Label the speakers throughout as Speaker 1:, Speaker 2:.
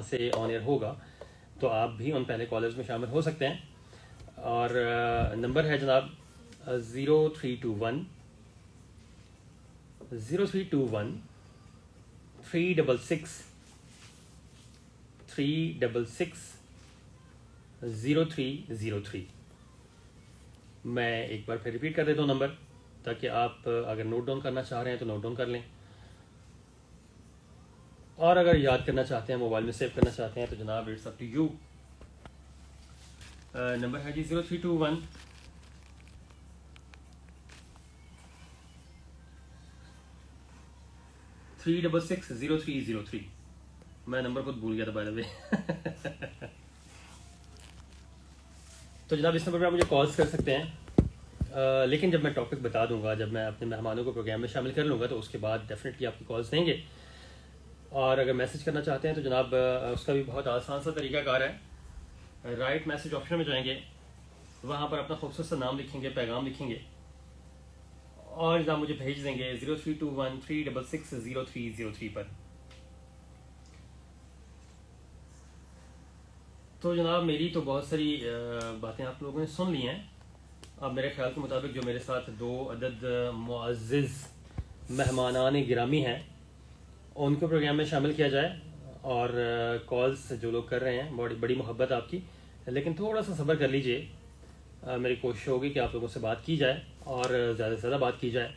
Speaker 1: से on air होगा तो आप भी उन पहले कॉलर्स में शामिल हो सकते हैं। और नंबर है जनाब 0321 366 0303। मैं एक बार फिर रिपीट कर देता हूँ नंबर, ताकि आप अगर नोट डाउन करना चाह रहे हैं तो नोट डाउन कर लें, और अगर याद करना चाहते हैं, मोबाइल में सेव करना चाहते हैं तो जनाब it's up to you. Number है जी 0321 366 0303। मैं नंबर खुद भूल गया था बाय द वे। तो जनाब इस नंबर पर आप मुझे कॉल्स कर सकते हैं, लेकिन जब मैं टॉपिक बता दूंगा, जब मैं अपने मेहमानों को प्रोग्राम में शामिल कर लूँगा तो उसके बाद डेफिनेटली आपकी कॉल्स देंगे। और अगर मैसेज करना चाहते हैं तो जनाब उसका भी बहुत आसान सा तरीकाकार है। राइट मैसेज ऑप्शन में जाएंगे, वहाँ पर अपना खूबसूरत सा नाम लिखेंगे, पैगाम लिखेंगे और जनाब मुझे भेज देंगे 0321 366 0303 पर। तो जनाब मेरी तो बहुत सारी बातें आप लोगों ने सुन ली हैं। अब मेरे ख्याल के मुताबिक जो मेरे साथ दो अदद मुअज़्ज़िज़ मेहमानान गिरामी हैं उनको प्रोग्राम में शामिल किया जाए। और कॉल्स जो लोग कर रहे हैं, बड़ी मोहब्बत आपकी, लेकिन थोड़ा सा सब्र कर लीजिए। मेरी कोशिश होगी कि आप लोगों से बात की जाए और ज़्यादा से ज़्यादा बात की जाए।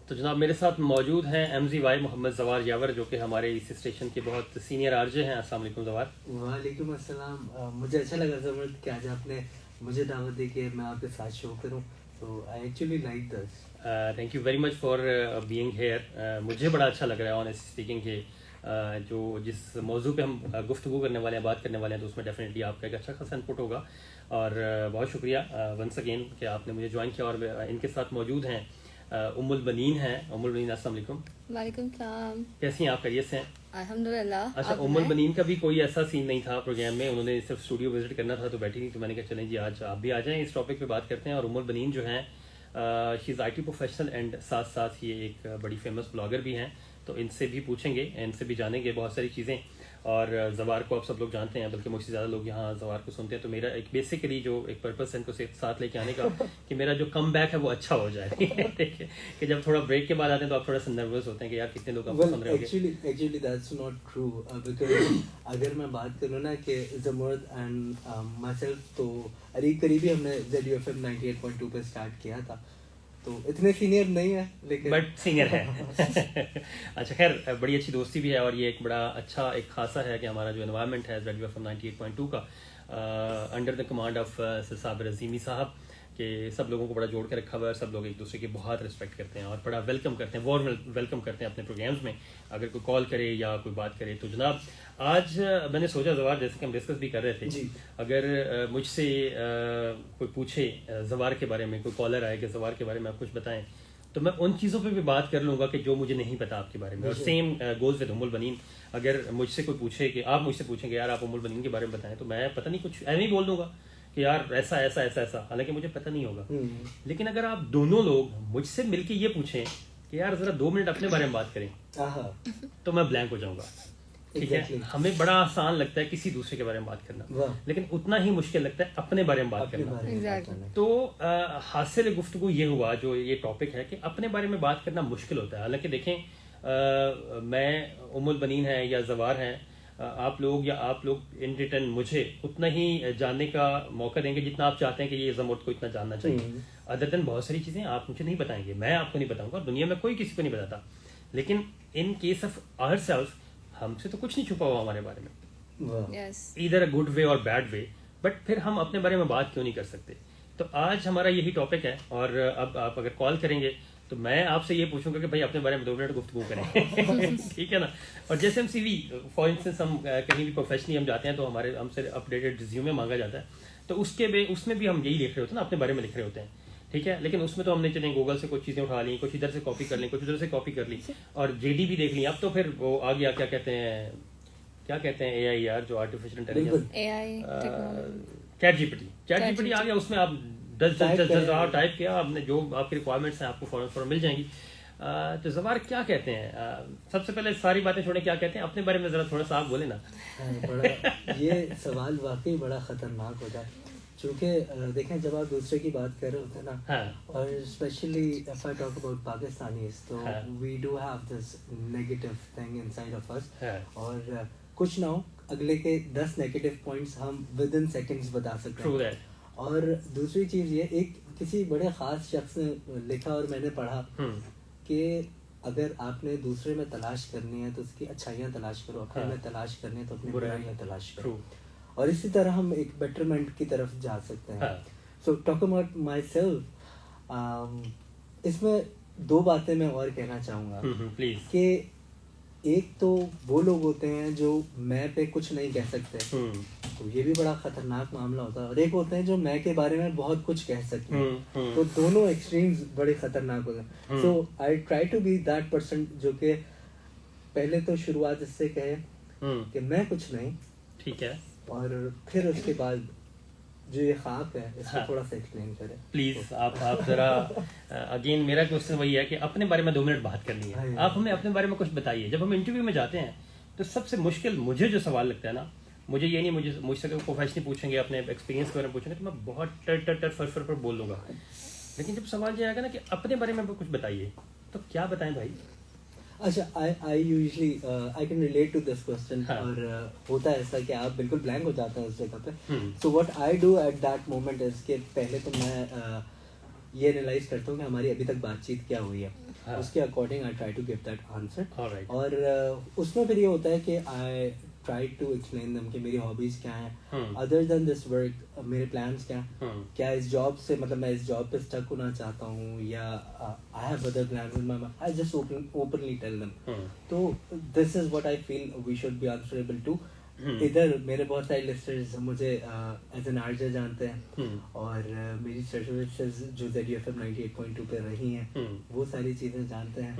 Speaker 1: तो जनाब मेरे साथ मौजूद हैं MZY मोहम्मद जवार यावर, जो कि हमारे इस स्टेशन के बहुत सीनियर आरजे हैं। अस्सलाम वालेकुम जवार।
Speaker 2: वालेकुम अस्सलाम। मुझे अच्छा लगा ज़बरदस्त कि आज आपने मुझे दावत दी कि मैं आपके साथ शो करूं, तो I actually like this.
Speaker 1: Thank you very much for being here. मुझे बड़ा अच्छा लग रहा है ऑनेस्ट स्पीकिंग के जो जिस मौजू पे हम गुफ्तगू करने वाले हैं, बात करने वाले हैं, तो उसमें डेफिनेटली आपका एक अच्छा खासा इनपुट होगा। और बहुत शुक्रिया वंस अगेन कि आपने मुझे ज्वाइन किया। और इनके साथ मौजूद हैं उम्मुल बनीन हैं। उम्मुल बनीन अस्सलाम वालेकुम।
Speaker 3: वालेकुम सलाम।
Speaker 1: कैसी हैं आप, खैरियत से हैं?
Speaker 3: अल्हम्दुलिल्लाह।
Speaker 1: अच्छा, उम्मुल बनीन का भी कोई ऐसा सीन नहीं था प्रोग्राम में, उन्होंने सिर्फ स्टूडियो विजिट करना था तो बैठी नहीं, तो मैंने कहा चलें जी आज आप भी आ जाएं, इस टॉपिक पे बात करते हैं। और उम्मुल बनीन जो हैं she is IT professional and साथ साथ ये एक बड़ी फेमस ब्लॉगर भी हैं, तो इनसे भी पूछेंगे, इनसे भी जानेंगे बहुत सारी चीज़ें। और जवार को आप सब लोग जानते हैं, बल्कि मुझसे ज़्यादा लोग यहाँ जवार को सुनते हैं, तो मेरा एक बेसिकली जो एक पर्पस है इनको साथ लेके आने का कि मेरा जो कम बैक है वो अच्छा हो जाए। ठीक है कि जब थोड़ा ब्रेक के बाद आते हैं तो आप थोड़ा सा नर्वस होते हैं कि यार कितने लोग आपको सुन रहे होंगे।
Speaker 2: Actually that's not true, because अगर मैं बात करूँ ना कि ज़मर्द एंड माई सेल्फ, तो करीबी हमने ZUFM 98.2 पे स्टार्ट किया था, तो इतने सीनियर नहीं है लेकिन
Speaker 1: बट सीनियर है। अच्छा खैर, बड़ी अच्छी दोस्ती भी है और ये एक बड़ा अच्छा एक खासा है कि हमारा जो एनवायरनमेंट है ZUFM 98.2 का under the command of Sabir Azimi साहब के सब लोगों को बड़ा जोड़ के रखा हुआ है। सब लोग एक दूसरे की बहुत रिस्पेक्ट करते हैं और बड़ा वेलकम करते हैं, वॉर्म वेलकम करते हैं अपने प्रोग्राम्स में। अगर कोई कॉल करे या कोई बात करे तो जनाब आज मैंने सोचा जवार, जैसे कि हम डिस्कस भी कर रहे थे
Speaker 2: जी।
Speaker 1: अगर मुझसे कोई पूछे जवार के बारे में, कोई कॉलर आए कि जवार के बारे में आप कुछ बताएं, तो मैं उन चीज़ों पे भी बात कर लूँगा कि जो मुझे नहीं पता आपके बारे में। और सेम गोज़ विद उम्मुल बनीन। अगर मुझसे कोई पूछे कि आप मुझसे पूछेंगे यार आप उम्मुल बनीन के बारे में बताएं, तो मैं पता नहीं कुछ ऐसे ही बोल दूंगा कि यार ऐसा ऐसा ऐसा ऐसा, हालांकि मुझे पता नहीं होगा। लेकिन अगर आप दोनों लोग मुझसे मिलके ये पूछें कि यार जरा 2 मिनट अपने बारे में बात करें, तो मैं ब्लैंक हो जाऊंगा। ठीक है, हमें बड़ा आसान लगता है किसी दूसरे के बारे में बात करना, लेकिन उतना ही मुश्किल लगता है अपने बारे में बात करना। तो हासिल गुफ्तगू ये हुआ, जो ये टॉपिक है कि अपने बारे में बात करना मुश्किल होता है। हालांकि देखें मैं उम्मुल बनीन है या जवार हैं, आप लोग या आप लोग इन रिटर्न मुझे उतना ही जानने का मौका देंगे जितना आप चाहते हैं कि ये ज़मर्द को इतना जानना चाहिए। अदर देन बहुत सारी चीज़ें आप मुझे नहीं बताएंगे, मैं आपको नहीं बताऊंगा, दुनिया में कोई किसी को नहीं बताता। लेकिन in case of our self हमसे तो कुछ नहीं छुपा हुआ हमारे बारे में, ईदर अ गुड वे और बैड वे, बट फिर हम अपने बारे में बात क्यों नहीं कर सकते। तो आज हमारा यही टॉपिक है। और अब आप अगर कॉल करेंगे तो मैं आपसे ये पूछूंगा कि भाई अपने बारे में 2 मिनट गुफ्तगू करें। ठीक है ना। और जैसे हम CV फॉर इंस्टेंस हम कहीं भी प्रोफेशनली हम जाते हैं तो हमसे अपडेटेड रिज्यूमे मांगा जाता है, तो उसमें भी हम यही लिख रहे होते हैं ना, अपने बारे में लिख रहे होते हैं। ठीक है, लेकिन उसमें तो हमने चले गूगल से कुछ चीज़ें उठा ली, कुछ इधर से कॉपी कर ली, कुछ उधर से कॉपी कर ली और जेडी भी देख ली। अब तो फिर वो आ गया, क्या कहते हैं एआई यार, जो artificial intelligence,
Speaker 3: AI
Speaker 1: ChatGPT आ गया। उसमें आप 10 टाइप किया, आपने जो आपकी रिक्वायरमेंट्स हैं आपको फौरन मिल जाएंगी। तो ज़वार क्या कहते हैं, सबसे पहले सारी बातें छोड़े, क्या कहते हैं अपने बारे में ज़रा थोड़ा सा आप बोले ना।
Speaker 2: बड़ा ये सवाल वाकई बड़ा खतरनाक होता है, क्योंकि देखें जब आप दूसरे की बात कर रहे होते हैं ना,
Speaker 1: हाँ,
Speaker 2: और specially if I talk about Pakistanis, तो
Speaker 1: हाँ,
Speaker 2: we do have this negative thing inside of us,
Speaker 1: हाँ,
Speaker 2: और कुछ ना हो अगले के 10 नेगेटिव पॉइंट्स हम विद इन सेकेंड्स बता सकते
Speaker 1: ट्रू
Speaker 2: हैं।
Speaker 1: दैट।
Speaker 2: और दूसरी चीज़ ये, एक किसी बड़े ख़ास शख्स ने लिखा और मैंने पढ़ा कि अगर आपने दूसरे में तलाश करनी है तो उसकी अच्छाइयाँ तलाश करो, अपने में तलाश करनी है तो अपनी बुराइयाँ तलाश करो, और इसी तरह हम एक बेटरमेंट की तरफ जा सकते हैं। So talk about my self, इसमें 2 बातें मैं और कहना चाहूँगा
Speaker 1: प्लीज।
Speaker 2: कि एक तो वो लोग होते हैं जो मैं पे कुछ नहीं कह सकते, तो ये भी बड़ा खतरनाक मामला होता है, और एक होते हैं जो मैं के बारे में बहुत कुछ कह सकते हैं, तो दोनों एक्सट्रीम्स बड़े खतरनाक होते हैं। So I try to be that person जो कि पहले तो शुरुआत इससे कहे कि मैं कुछ नहीं,
Speaker 1: ठीक है,
Speaker 2: और फिर उसके बाद जो ये ख्वाब है इसको
Speaker 1: हाँ,
Speaker 2: थोड़ा सा एक्सप्लेन करें
Speaker 1: प्लीज। आप जरा अगेन मेरा क्वेश्चन वही है कि अपने बारे में 2 मिनट बात करनी है।
Speaker 2: हाँ,
Speaker 1: आप हमें अपने बारे में कुछ बताइए। जब हम इंटरव्यू में जाते हैं तो सबसे मुश्किल मुझे जो सवाल लगता है ना, मुझे ये नहीं, मुझसे प्रोफेशनली पूछेंगे, अपने एक्सपीरियंस के बारे में पूछेंगे तो मैं बहुत टर फर बोल लूँगा, लेकिन जब सवाल ये आएगा ना कि अपने बारे में कुछ बताइए, तो क्या बताएं भाई।
Speaker 2: अच्छा, I usually I can relate to this question,
Speaker 1: हाँ,
Speaker 2: और होता है ऐसा कि आप बिल्कुल ब्लैंक हो जाते हैं उस जगह पे।
Speaker 1: Hmm,
Speaker 2: so what I do at that moment is कि पहले तो मैं ये एनालाइज करता हूँ कि हमारी अभी तक बातचीत क्या हुई है,
Speaker 1: हाँ,
Speaker 2: उसके according I try to give that answer.
Speaker 1: Alright,
Speaker 2: और उसमें फिर ये होता है कि I try to explain them कि मेरी हॉबीज क्या हैं, अदर देन दिस वर्क मेरे प्लान्स क्या हैं, क्या इस जॉब से, मतलब मैं इस जॉब पे स्टक होना चाहता हूँ, या I have other plans in my mind, I just openly tell them. तो this is what I feel we should be answerable to. इधर मेरे बहुत सारे लिस्टर्स मुझे एज एन आरजे जानते हैं, और मेरी सर्विसेज जो ZUFM 98.2 पे रही हैं वो सारी चीज़ें जानते हैं,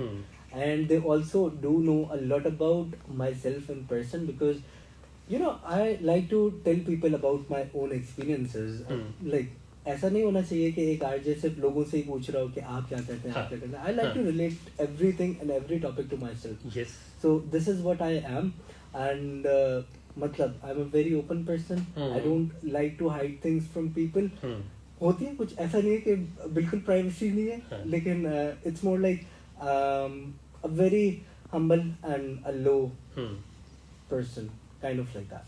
Speaker 2: and they also do know a lot about myself in person, because you know I like to tell people about my own experiences. Like ऐसा नहीं होना चाहिए कि एक आरजे सिर्फ लोगों से ही पूछ रहा हो कि आप क्या करते हैं, आप क्या करते हैं। I like to relate everything and every topic to myself.
Speaker 1: yes,
Speaker 2: So this is what I am, and मतलब I'm a very open person. I don't like to hide things from people. होती है कुछ, ऐसा नहीं है कि बिल्कुल privacy नहीं है, लेकिन it's more like a very humble and a low person, kind of like that.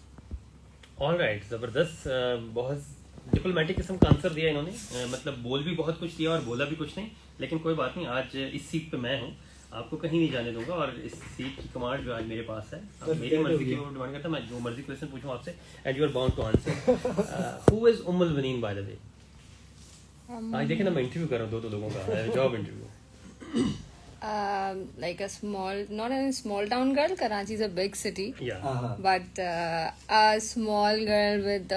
Speaker 1: Alright, जबरदस्त। बहुत डिप्लोमेटिक किस्म का आंसर दिया इन्होंने, मतलब बोल भी बहुत कुछ दिया और बोला भी कुछ नहीं, लेकिन कोई बात नहीं, आज इस सीट पे मैं हूँ, आपको कहीं नहीं जाने दूंगा, और इस सीट की कमांड जो आज मेरे पास है, अब मेरी मर्जी की डिमांड करता है, मैं जो मर्जी क्वेश्चन पूछूं आपसे, and you are bound to answer. Who is Ummul Baneen by the way? आज देखें ना, मैं इंटरव्यू कर रहा हूँ 2 लोगों का, job interview.
Speaker 3: Like a small, not a small town girl. Karachi is a big city,
Speaker 1: Yeah.
Speaker 3: but a small girl with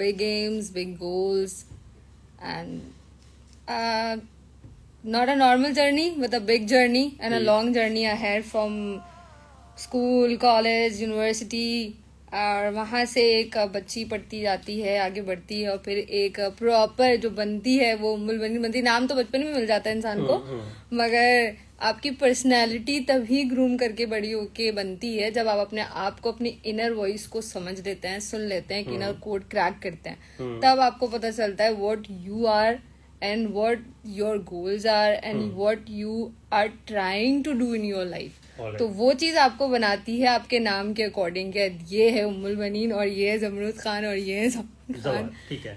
Speaker 3: big aims, big goals, and not a normal journey, but a big journey and a long journey ahead from school, college, university. और वहाँ से एक बच्ची पढ़ती जाती है, आगे बढ़ती है, और फिर एक प्रॉपर जो बनती है वो उम्मुल बनीन बनती है। नाम तो बचपन में मिल जाता है इंसान को, मगर आपकी पर्सनैलिटी तभी ग्रूम करके बड़ी होके बनती है जब आप अपने आप को, अपनी इनर वॉइस को समझ लेते हैं, सुन लेते हैं, इनर कोड क्रैक करते हैं, तब आपको पता चलता है what you are and what your goals are and what you are trying to do in your life. तो वो चीज आपको बनाती है आपके नाम के अकॉर्डिंग, कि ये है उम्मुल बनीन और ये है ज़मरूद खान और ये है ज़मरूद खान।
Speaker 1: ठीक है,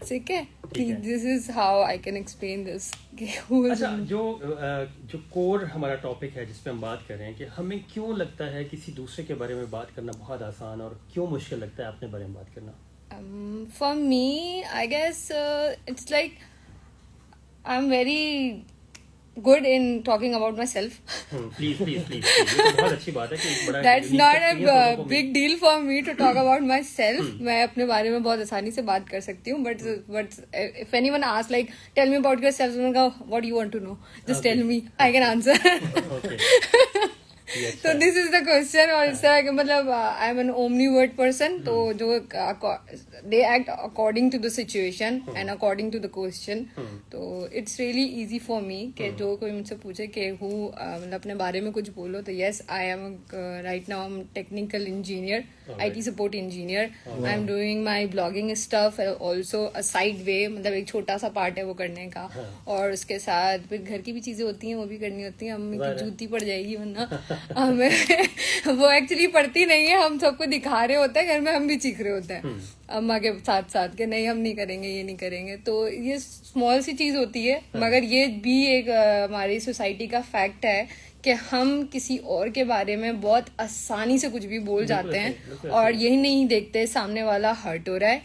Speaker 3: ठीक है, this is how I can explain this.
Speaker 1: अच्छा, जो कोर हमारा टॉपिक है जिस पे हम बात कर रहे हैं, कि हमें क्यों लगता है किसी दूसरे के बारे में बात करना बहुत आसान, और क्यों मुश्किल लगता है अपने बारे में बात करना?
Speaker 3: For me, I guess it's like I'm very good in talking about myself.
Speaker 1: Please please please, ये तो बहुत अच्छी बात है कि एक बड़ा
Speaker 3: That's
Speaker 1: unique
Speaker 3: not
Speaker 1: experience
Speaker 3: a
Speaker 1: लोगों को
Speaker 3: big deal for me to talk about myself. मैं अपने बारे में बहुत आसानी से बात कर सकती हूँ, but if anyone asks like tell me about yourself, मैं कहूँ what do you want to know? Just tell me, I can answer.
Speaker 1: Okay. Yes,
Speaker 3: So this is the question. और इस तरह के मतलब I am an omnivert person. तो जो they act according to the situation and according to the question. तो it's really easy for me कि जो कोई मुझसे पूछे कि who मतलब अपने बारे में कुछ बोलो तो yes I am right now I'm technical engineer, IT support engineer. I'm doing my blogging stuff also a side way, मतलब एक छोटा सा पार्ट है वो करने का, और उसके साथ फिर घर की भी चीजें होती हैं वो भी करनी होती हैं. अम्मी की जूती पड़ जाएगी वरना हमें वो एक्चुअली पढ़ती नहीं है, हम सबको दिखा रहे होते हैं घर में, हम भी चीख रहे होते हैं अम्मा के साथ साथ कि नहीं हम नहीं करेंगे ये नहीं करेंगे. तो ये स्मॉल सी चीज होती है, मगर ये भी एक हमारी सोसाइटी का फैक्ट है कि हम किसी और के बारे में बहुत आसानी से कुछ भी बोल जाते हैं और यही नहीं देखते सामने वाला हर्ट हो रहा है,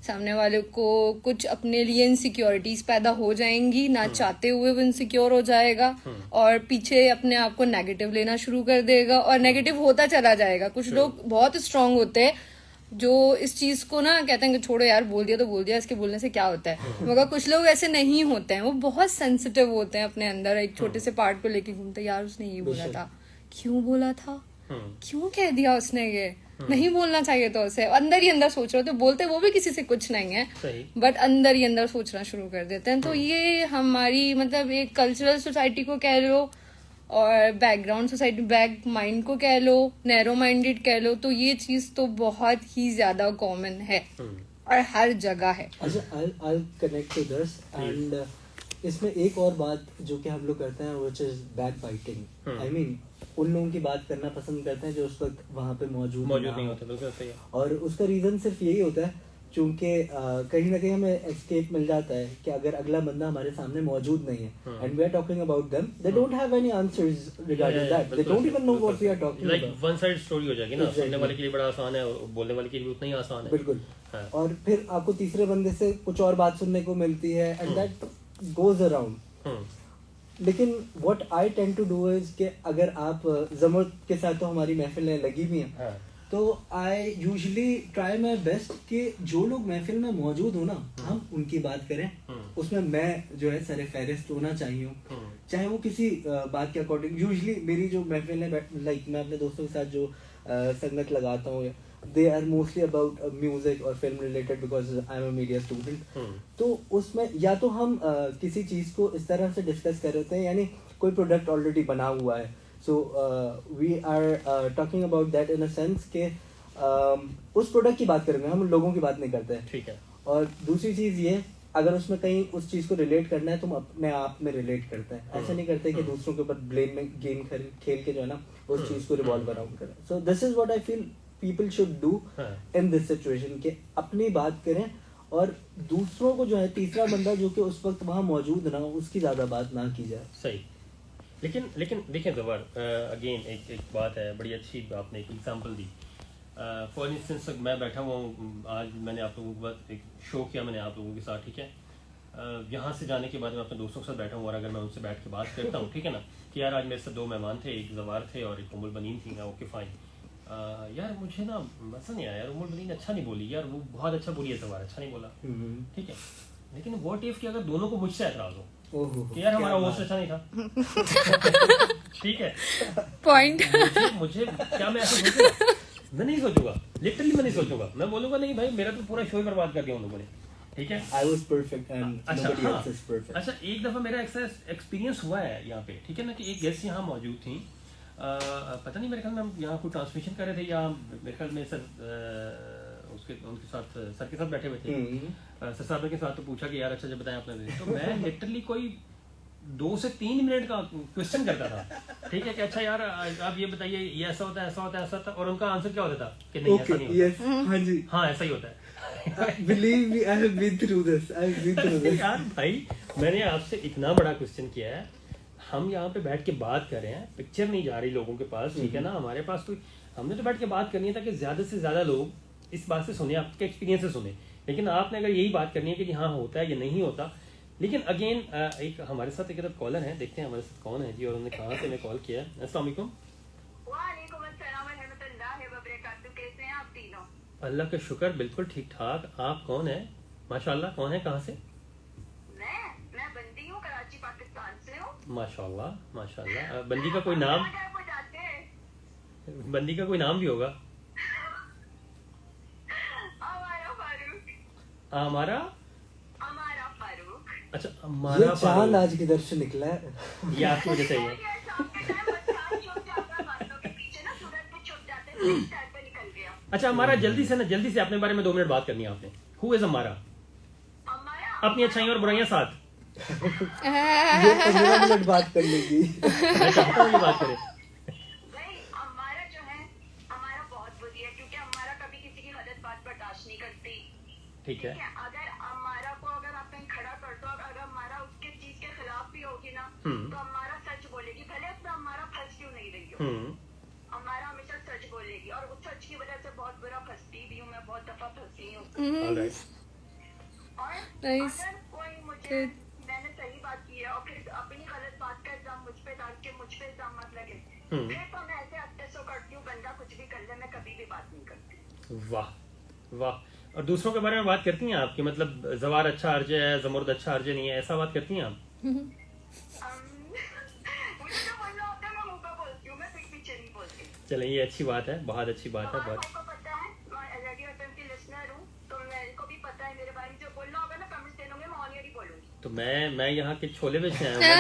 Speaker 3: सामने वाले को कुछ अपने लिए इनसिक्योरिटीज पैदा हो जाएंगी, ना चाहते हुए वो इनसिक्योर हो जाएगा और पीछे अपने आप को नेगेटिव लेना शुरू कर देगा और नेगेटिव होता चला जाएगा. कुछ लोग बहुत स्ट्रांग होते हैं जो इस चीज को ना कहते हैं कि छोड़ो यार बोल दिया तो बोल दिया, इसके बोलने से क्या होता है, मगर कुछ लोग ऐसे नहीं होते हैं, वो बहुत सेंसिटिव होते हैं अपने अंदर, एक छोटे से पार्ट को लेके घूमते हैं. यार उसने ये बोला था, क्यों बोला था, क्यों कह दिया उसने ये, नहीं बोलना चाहिए तो उसे, अंदर ही अंदर सोच रहे होते, बोलते वो भी किसी से कुछ नहीं है बट अंदर ही अंदर सोचना शुरू कर देते हैं. तो ये हमारी मतलब एक कल्चरल सोसाइटी को कह लो और बैकग्राउंड सोसाइटी बैक माइंड को कह लो, नैरो माइंडेड कह लो, तो ये चीज तो बहुत ही ज्यादा कॉमन है और हर जगह है.
Speaker 2: अच्छा I'll connect to this and इसमें एक और बात जो कि हम लोग करते हैं which is backbiting. I mean उन लोगों की बात करना पसंद करते हैं जो उस वक्त वहाँ पे मौजूद नहीं होते. बिल्कुल सही है. और उसका रीजन सिर्फ यही होता है क्योंकि कहीं ना कहीं हमें एस्केप मिल जाता है कि अगर अगला बंदा हमारे सामने मौजूद नहीं है and we are talking about them, they don't have any answers regarding that, they don't even know what we are talking about.
Speaker 1: Like one side story हो जाएगी ना, सुनने वाले के लिए बड़ा आसान है और बोलने वाले के लिए उतना ही आसान है.
Speaker 2: बिल्कुल. और फिर आपको तीसरे बंदे से कुछ और बात सुनने को मिलती है एंड दैट गोज अराउंड. लेकिन what I tend to do is कि अगर आप जमर्द के साथ तो हमारी महफिलें लगी भी हैं, तो I usually try my best कि जो लोग महफिल में मौजूद हो ना हम उनकी बात करें, उसमें मैं जो है सर फहरिस्त होना चाहिए, चाहे वो किसी बात के अकॉर्डिंग. यूजुअली मेरी जो महफिल है लाइक मैं अपने दोस्तों के साथ जो संगत लगाता हूँ they are mostly about music और film related because I am a media student. तो उसमें या तो हम किसी चीज़ को इस तरह से डिस्कस कर रहे हैं, यानी कोई प्रोडक्ट ऑलरेडी बना हुआ है, so we are talking about that in a sense के उस प्रोडक्ट की बात करेंगे, हम लोगों की बात नहीं करते हैं. ठीक है. और दूसरी चीज़ ये अगर उसमें कहीं उस चीज़ को रिलेट करना है तुम अपने आप में रिलेट करते हैं, ऐसा नहीं करते कि दूसरों के ऊपर ब्लेम में गेम खेल के जो है ना उस चीज़ को रिवॉल्व अराउंड करें. So this is what I feel people should do in this situation कि अपनी बात करें और दूसरों को जो है तीसरा बंदा जो कि उस वक्त वहाँ मौजूद ना हो उसकी ज़्यादा बात ना की जाए.
Speaker 1: सही. लेकिन देखिए जबर अगेन एक बात है, बड़ी अच्छी आपने एक एग्जांपल दी. फॉर इंस्टेंस मैं बैठा हुआ हूँ, आज मैंने आप लोगों के बाद एक शो किया मैंने आप लोगों के साथ, ठीक है. यहाँ से जाने के बाद मैं अपने दोस्तों के साथ बैठा हूँ और अगर मैं उनसे बैठ के बात करता हूँ, ठीक है ना, कि यार आज मेरे साथ 2 मेहमान थे, एक जवार थे और एक उमुल बनीन थी. ओके फाइन, यार मुझे ना मजा नहीं आया यार, उमुल बनीन अच्छा नहीं बोली यार, वो बहुत अच्छा बोली है, जवार अच्छा नहीं बोला, ठीक है. लेकिन व्हाट इफ कि अगर दोनों को मुझसे एतराज हो कि यार हमारा होस्ट अच्छा नहीं था, ठीक है,
Speaker 3: पॉइंट.
Speaker 1: मुझे क्या मैं ऐसा सोचूंगा? मैं नहीं सोचूंगा, लिटरली मैं नहीं सोचूंगा. मैं बोलूंगा नहीं भाई मेरा तो पूरा शो ही बर्बाद कर दिया उन लोगों ने, ठीक है.
Speaker 2: I was perfect and nobody else is perfect.
Speaker 1: अच्छा एक दफा मेरा एक्सपीरियंस हुआ है यहाँ पे, ठीक है ना, कि एक गेस्ट यहाँ मौजूद थी, पता नहीं मेरे ख्याल में हम यहाँ कोई ट्रांसमिशन कर रहे थे या मेरे ख्याल में सर उनके साथ सर के साथ बैठे हुए थे, सर साहब के साथ. तो पूछा कि यार अच्छा जब बताएं आपने, तो मैं लिटरली कोई 2 से 3 मिनट का क्वेश्चन करता था, ठीक है, कि अच्छा यार आप ये बताइए ये ऐसा होता है ऐसा होता है ऐसा था, और उनका आंसर क्या होता था कि नहीं ऐसा नहीं होता. हाँ जी, हाँ ऐसा ही होता है.
Speaker 2: Believe me, I have been through this.
Speaker 1: यार भाई मैंने आपसे इतना बड़ा क्वेश्चन किया है, हम यहाँ पे बैठ के बात कर रहे हैं, पिक्चर नहीं जा रही लोगों के पास, ठीक है ना, हमारे पास तो हमने तो बैठ के बात करनी है ताकि ज्यादा से ज्यादा लोग इस बात से सुने, आपके एक्सपीरियंस से सुने. लेकिन आपने अगर यही बात करनी है कि हाँ होता है या नहीं होता, लेकिन अगेन एक हमारे साथ एक कॉलर है, देखते हैं हमारे साथ कौन है जी और उन्होंने कहाँ से मैं कॉल किया है। अस्सलाम वालेकुम। अल्लाह का शुक्र, बिल्कुल ठीक ठाक। आप कौन है? माशाल्लाह, कौन है, कहाँ से?
Speaker 4: मैं बंदी हूँ, कराची पाकिस्तान से हूँ।
Speaker 1: माशाल्लाह माशाल्लाह। बंदी का कोई नाम? बंदी का कोई नाम भी होगा? हमारा
Speaker 4: फारूक।
Speaker 1: अच्छा, हमारा
Speaker 2: ये चांद आज किधर से निकला है?
Speaker 1: ये आपकी वजह से ही है। अच्छा, हमारा जल्दी से अपने बारे में 2 मिनट बात करनी है आपने। हु इज हमारा? अपनी अच्छाइयाँ और बुराइयां साथ।
Speaker 2: ये 15 मिनट बात कर लेगी।
Speaker 1: मैं चाहता हूँ ये बात करें। ठीक है।
Speaker 4: अगर हमारा को अगर आप कहीं खड़ा कर दो, अगर हमारा उसके चीज के खिलाफ भी होगी ना, तो हमारा सच बोलेगी, भले उसमें हमारा फंस क्यों नहीं रही हो, हमारा हमेशा सच बोलेगी। और उस सच की वजह से बहुत बुरा फंसती भी हूँ मैं, बहुत दफा फंसी हूँ। और अगर कोई मुझे, मैंने सही बात की है और फिर अपनी गलत बात का इल्जाम मुझ पे डाल के मुझ पे इल्जाम मत लगे, फिर तो मैं ऐसे अत्ते करती हूँ, बंदा कुछ भी कर ले, मैं कभी भी बात नहीं करती।
Speaker 1: वाह वाह। और दूसरों के बारे में बात करती हैं आपकी, मतलब जवार अच्छा अर्जे है, जमुर्द अच्छा अर्जे नहीं है, ऐसा बात करती हैं आप?
Speaker 4: मुझे जो बोलना होता है मैं मुंह पे बोलती हूँ, मैं पीठ पीछे नहीं बोलती।
Speaker 1: चलिए, ये अच्छी बात है, बहुत अच्छी बात है। बहुत
Speaker 4: आपको पता है मैं रेडियो एफएम की लिसनर हूँ, तो मेरे को भी पता है मेरे बारे में जो बोलना होगा ना, कमेंट्स दे दोगे, मैं ऑन एयर ही बोलूंगी।
Speaker 1: तो मैं यहाँ के छोले बेचने आया हूँ।
Speaker 4: मेरी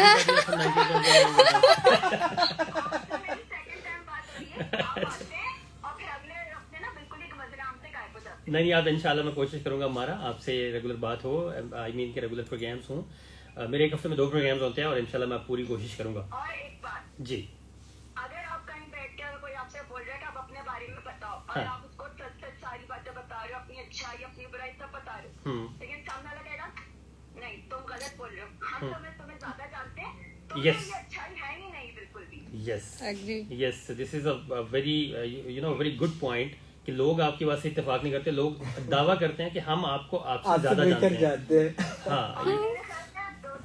Speaker 4: सेकंड टाइम बात हो रही है, आप आते हैं और फिर अगले हफ्ते ना बिल्कुल ही मजराम से गायब हो जाते हैं।
Speaker 1: नहीं, आप इंशाल्लाह, मैं कोशिश करूंगा हमारा आपसे रेगुलर बात हो, आई मीन के रेगुलर प्रोग्राम्स हों। मेरे एक हफ्ते में 2 प्रोग्राम्स होते हैं और इंशाल्लाह मैं पूरी कोशिश करूंगा।
Speaker 4: और एक बात
Speaker 1: जी,
Speaker 4: अगर आप कहीं बैठ के अगर कोई आपसे बोल रहा है कि आप अपने बारे में बताओ, और आप उसको सच सच सारी बातें बता रहे हो, अपनी अच्छाई अपनी बुराई सब बता रहे हो, लेकिन सामने वाला कहेगा नहीं तुम गलत बोल रहे हो, हम तुम्हें ज्यादा जानते हैं, तो ये अच्छाई है ही नहीं बिल्कुल भी।
Speaker 1: Yes, this is a very very good point कि लोग आपकी बात से इत्तेफाक नहीं करते। लोग दावा करते हैं कि हम आपसे ज्यादा जानते हैं। हाँ,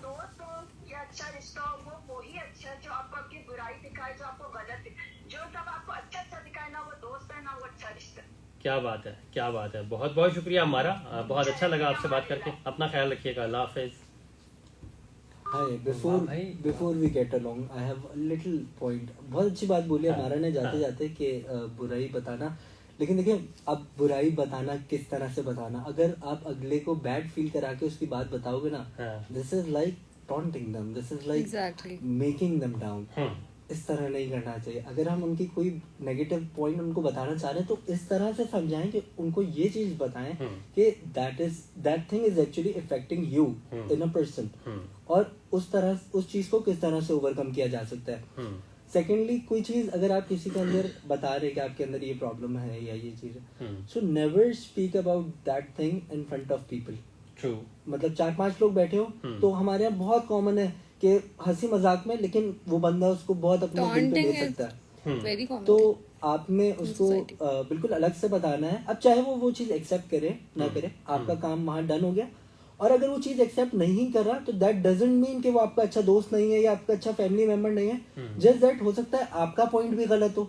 Speaker 4: दोस्त हो या अच्छा रिश्ता हो, वो वही अच्छा जो आपको आपकी बुराई दिखाए, जो आपको गलत जो सब आपको अच्छा दिखाए, ना वो दोस्त है ना वो अच्छा रिश्ता।
Speaker 1: क्या बात है, क्या बात है। बहुत बहुत शुक्रिया हमारा, बहुत अच्छा लगा आपसे बात करके। अपना ख्याल रखिएगा। अल्लाह हाफिज।
Speaker 2: Hi, before we get along, I have a little point. बहुत अच्छी बात बोली हमारा ने जाते जाते कि बुराई बताना, लेकिन देखिए अब बुराई बताना किस तरह से बताना। अगर आप अगले को बैड फील करा के उसकी बात बताओगे ना, this is like taunting them, this is like making them down. इस तरह नहीं करना चाहिए। अगर हम उनकी कोई नेगेटिव पॉइंट उनको बताना चाह रहे हैं तो इस तरह से समझाएं कि उनको ये चीज बताएं कि that thing is actually affecting you in a person, और उस चीज को किस तरह से ओवरकम किया जा सकता है। सेकेंडली, कोई चीज अगर आप किसी के अंदर बता रहे कि आपके अंदर ये प्रॉब्लम है या ये चीज है, so never speak about that thing in front of people. True. मतलब 4-5 लोग बैठे हो तो हमारे यहाँ बहुत कॉमन है कि हंसी मजाक में, लेकिन वो बंदा उसको बहुत अपने दिल पे ले सकता है। तो आपने उसको बिल्कुल अलग से बताना है। अब चाहे वो चीज एक्सेप्ट करे ना करे, आपका काम वहाँ डन हो गया। और अगर वो चीज एक्सेप्ट नहीं कर रहा तो दैट डजंट मीन कि वो आपका अच्छा दोस्त नहीं है या आपका अच्छा फैमिली मेंबर नहीं है। जस्ट दैट हो सकता है आपका पॉइंट भी गलत हो।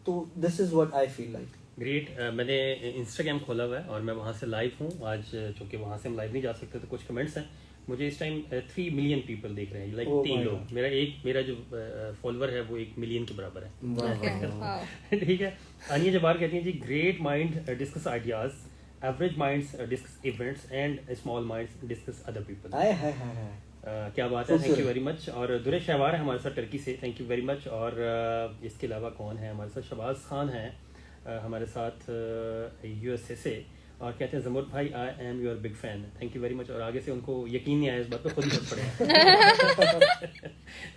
Speaker 2: तो this is what I feel like.
Speaker 1: Great. मैंने इंस्टाग्राम खोला हुआ है और मैं वहाँ से लाइव हूँ आज, चूँकि वहाँ से हम लाइव नहीं जा सकते तो कुछ कमेंट्स हैं। मुझे इस टाइम 3 मिलियन पीपल देख रहे हैं, लाइक 3 लोग। मेरा जो फॉलोअर है वो 1 मिलियन के बराबर है। ठीक है। अनिया जबार कहती हैं ji, great mind discuss ideas, average minds discuss events and small minds discuss other people. क्या बात है, थैंक यू वेरी मच। और दुरे शहवार है हमारे साथ टर्की से, थैंक यू वेरी मच। और इसके अलावा कौन है हमारे साथ? शबाज खान है हमारे साथ USA से, और कहते हैं जमुर्द भाई I am your big fan, thank you very much. और आगे से उनको यकीन नहीं आया इस बात पर, खुद ही हंस पड़े।